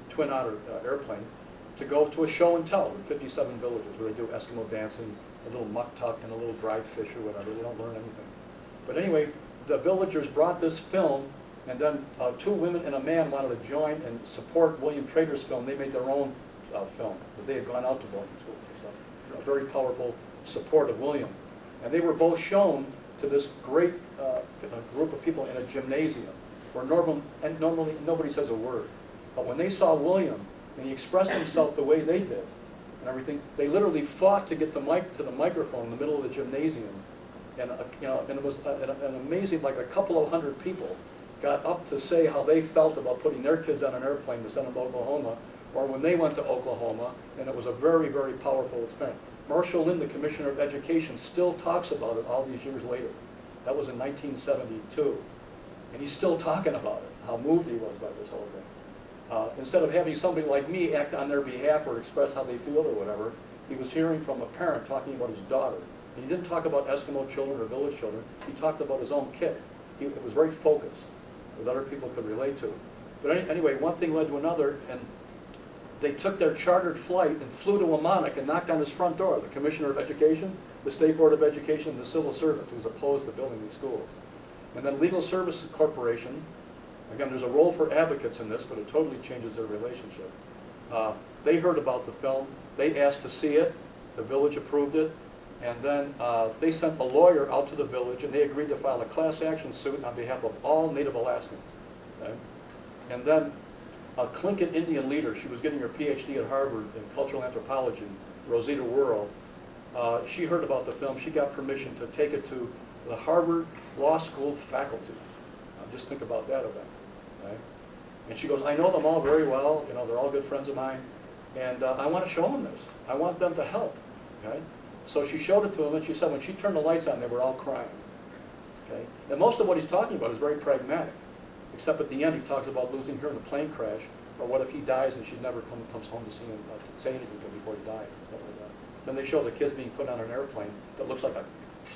Twin Otter airplane to go to a show and tell in 57 villages where they do Eskimo dancing, a little muck tuck and a little dried fish or whatever. They don't learn anything. But anyway, the villagers brought this film, and then 2 women and a man wanted to join and support William Trader's film. They made their own film, but they had gone out to boarding school and stuff. A very powerful support of William. And they were both shown to this great group of people in a gymnasium where normally nobody says a word. But when they saw William, and he expressed himself the way they did, and everything. They literally fought to get the mic to the microphone in the middle of the gymnasium, and and it was an amazing, like a couple of hundred people got up to say how they felt about putting their kids on an airplane to send them to Oklahoma, or when they went to Oklahoma, and it was a very, very powerful experience. Marshall Lynn, the Commissioner of Education, still talks about it all these years later. That was in 1972, and he's still talking about it, how moved he was by this whole thing. Instead of having somebody like me act on their behalf or express how they feel or whatever, he was hearing from a parent talking about his daughter. And he didn't talk about Eskimo children or village children. He talked about his own kid. It was very focused, that other people could relate to. But anyway, one thing led to another, and they took their chartered flight and flew to Wamonik and knocked on his front door, the Commissioner of Education, the State Board of Education, and the civil servant who was opposed to building these schools. And then Legal Services Corporation, again, there's a role for advocates in this, but it totally changes their relationship. They heard about the film, they asked to see it, the village approved it, and then they sent a lawyer out to the village, and they agreed to file a class action suit on behalf of all Native Alaskans. Okay? And then a Tlingit Indian leader, she was getting her PhD at Harvard in cultural anthropology, Rosita Worrell, she heard about the film, she got permission to take it to the Harvard Law School faculty. Just think about that event. Right? And she goes, I know them all very well, they're all good friends of mine, and I want to show them this. I want them to help. Okay? So she showed it to them, and she said when she turned the lights on, they were all crying. Okay? And most of what he's talking about is very pragmatic, except at the end he talks about losing her in a plane crash, or what if he dies and she never comes home to see him, to say anything to him before he dies, and stuff like that. Then they show the kids being put on an airplane that looks like a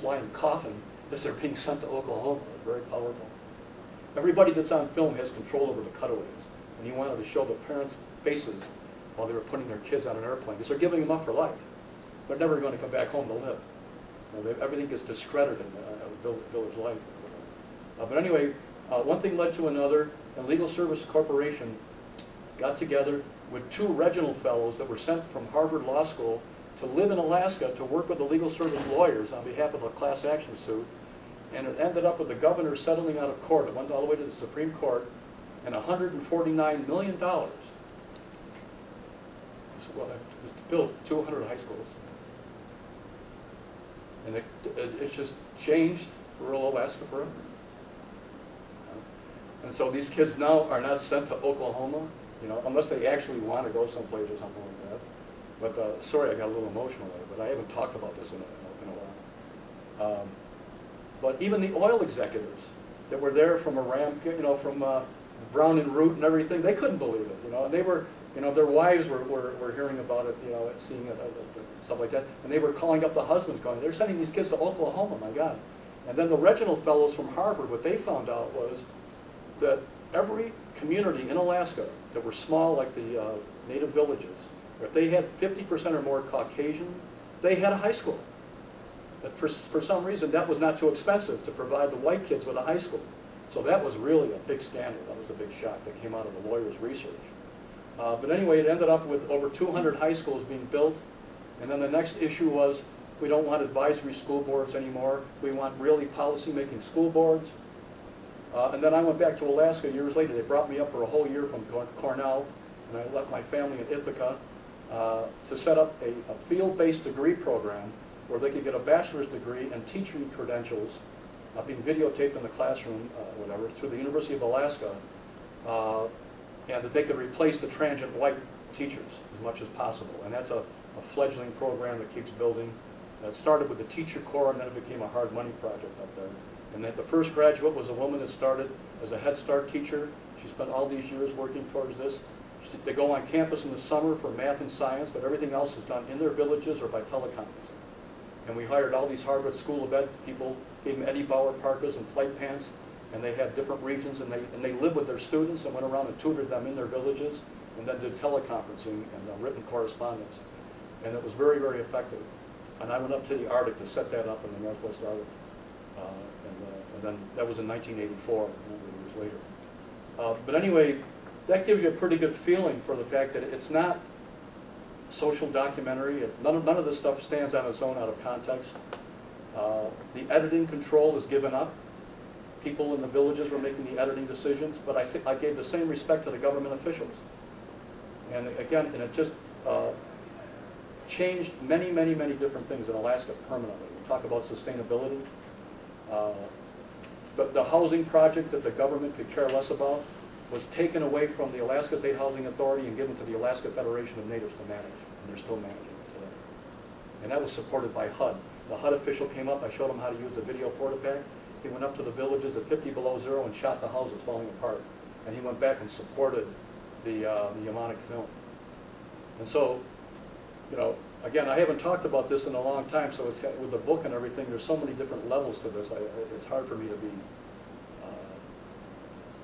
flying coffin as they're being sent to Oklahoma. It's very powerful. Everybody that's on film has control over the cutaways, and he wanted to show the parents' faces while they were putting their kids on an airplane, because they're giving them up for life. They're never going to come back home to live. Everything gets discredited in village life. But anyway, one thing led to another, and Legal Services Corporation got together with 2 Reginald Fellows that were sent from Harvard Law School to live in Alaska to work with the legal service lawyers on behalf of a class action suit. And it ended up with the governor settling out of court. It went all the way to the Supreme Court, and $149 million. Well, it was to build 200 high schools. And it just changed rural Alaska forever. And so these kids now are not sent to Oklahoma, unless they actually want to go someplace or something like that. But sorry, I got a little emotional there, but I haven't talked about this in a while. But even the oil executives that were there from from Brown and Root and everything, they couldn't believe it, and they were, their wives were hearing about it, seeing it, stuff like that, and they were calling up the husbands going, they're sending these kids to Oklahoma, my God. And then the Reginald Fellows from Harvard, what they found out was that every community in Alaska that were small, like the native villages, if they had 50% or more Caucasian, they had a high school. But for some reason, that was not too expensive to provide the white kids with a high school. So that was really a big scandal. That was a big shock that came out of the lawyers' research. But anyway, it ended up with over 200 high schools being built. And then the next issue was, we don't want advisory school boards anymore. We want really policy-making school boards. And then I went back to Alaska years later. They brought me up for a whole year from Cornell, and I left my family in Ithaca to set up a field-based degree program where they could get a bachelor's degree and teaching credentials being videotaped in the classroom, whatever, through the University of Alaska, and that they could replace the transient white teachers as much as possible. And that's a fledgling program that keeps building. It started with the Teacher Corps, and then it became a hard money project up there. And that the first graduate was a woman that started as a Head Start teacher. She spent all these years working towards this. They go on campus in the summer for math and science, but everything else is done in their villages or by teleconferencing. And we hired all these Harvard School of Ed people, gave them Eddie Bauer parkas and flight pants, and they had different regions, and they lived with their students and went around and tutored them in their villages, and then did teleconferencing and written correspondence. And it was very, very effective. And I went up to the Arctic to set that up in the Northwest Arctic. And then that was in 1984, a number of years later. But anyway, that gives you a pretty good feeling for the fact that it's not social documentary. None of this stuff stands on its own out of context. The editing control is given up. People in the villages were making the editing decisions, but I gave the same respect to the government officials. And again, and it just changed many, many, many different things in Alaska permanently. We talk about sustainability. The housing project that the government could care less about was taken away from the Alaska State Housing Authority and given to the Alaska Federation of Natives to manage, and they're still managing it today. And that was supported by HUD. The HUD official came up, I showed him how to use the video portapack. He went up to the villages at 50 below zero and shot the houses falling apart. And he went back and supported the Yamanic film. And so, you know, again, I haven't talked about this in a long time, so it's got, with the book and everything, there's so many different levels to this. It's hard for me to be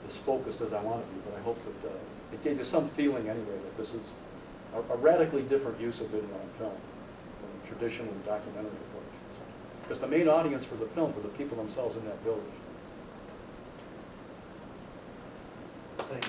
as focused as I want to be, but I hope that it gave you some feeling anyway that this is a radically different use of video on film than the traditional documentary approach. Because the main audience for the film were the people themselves in that village. Thanks.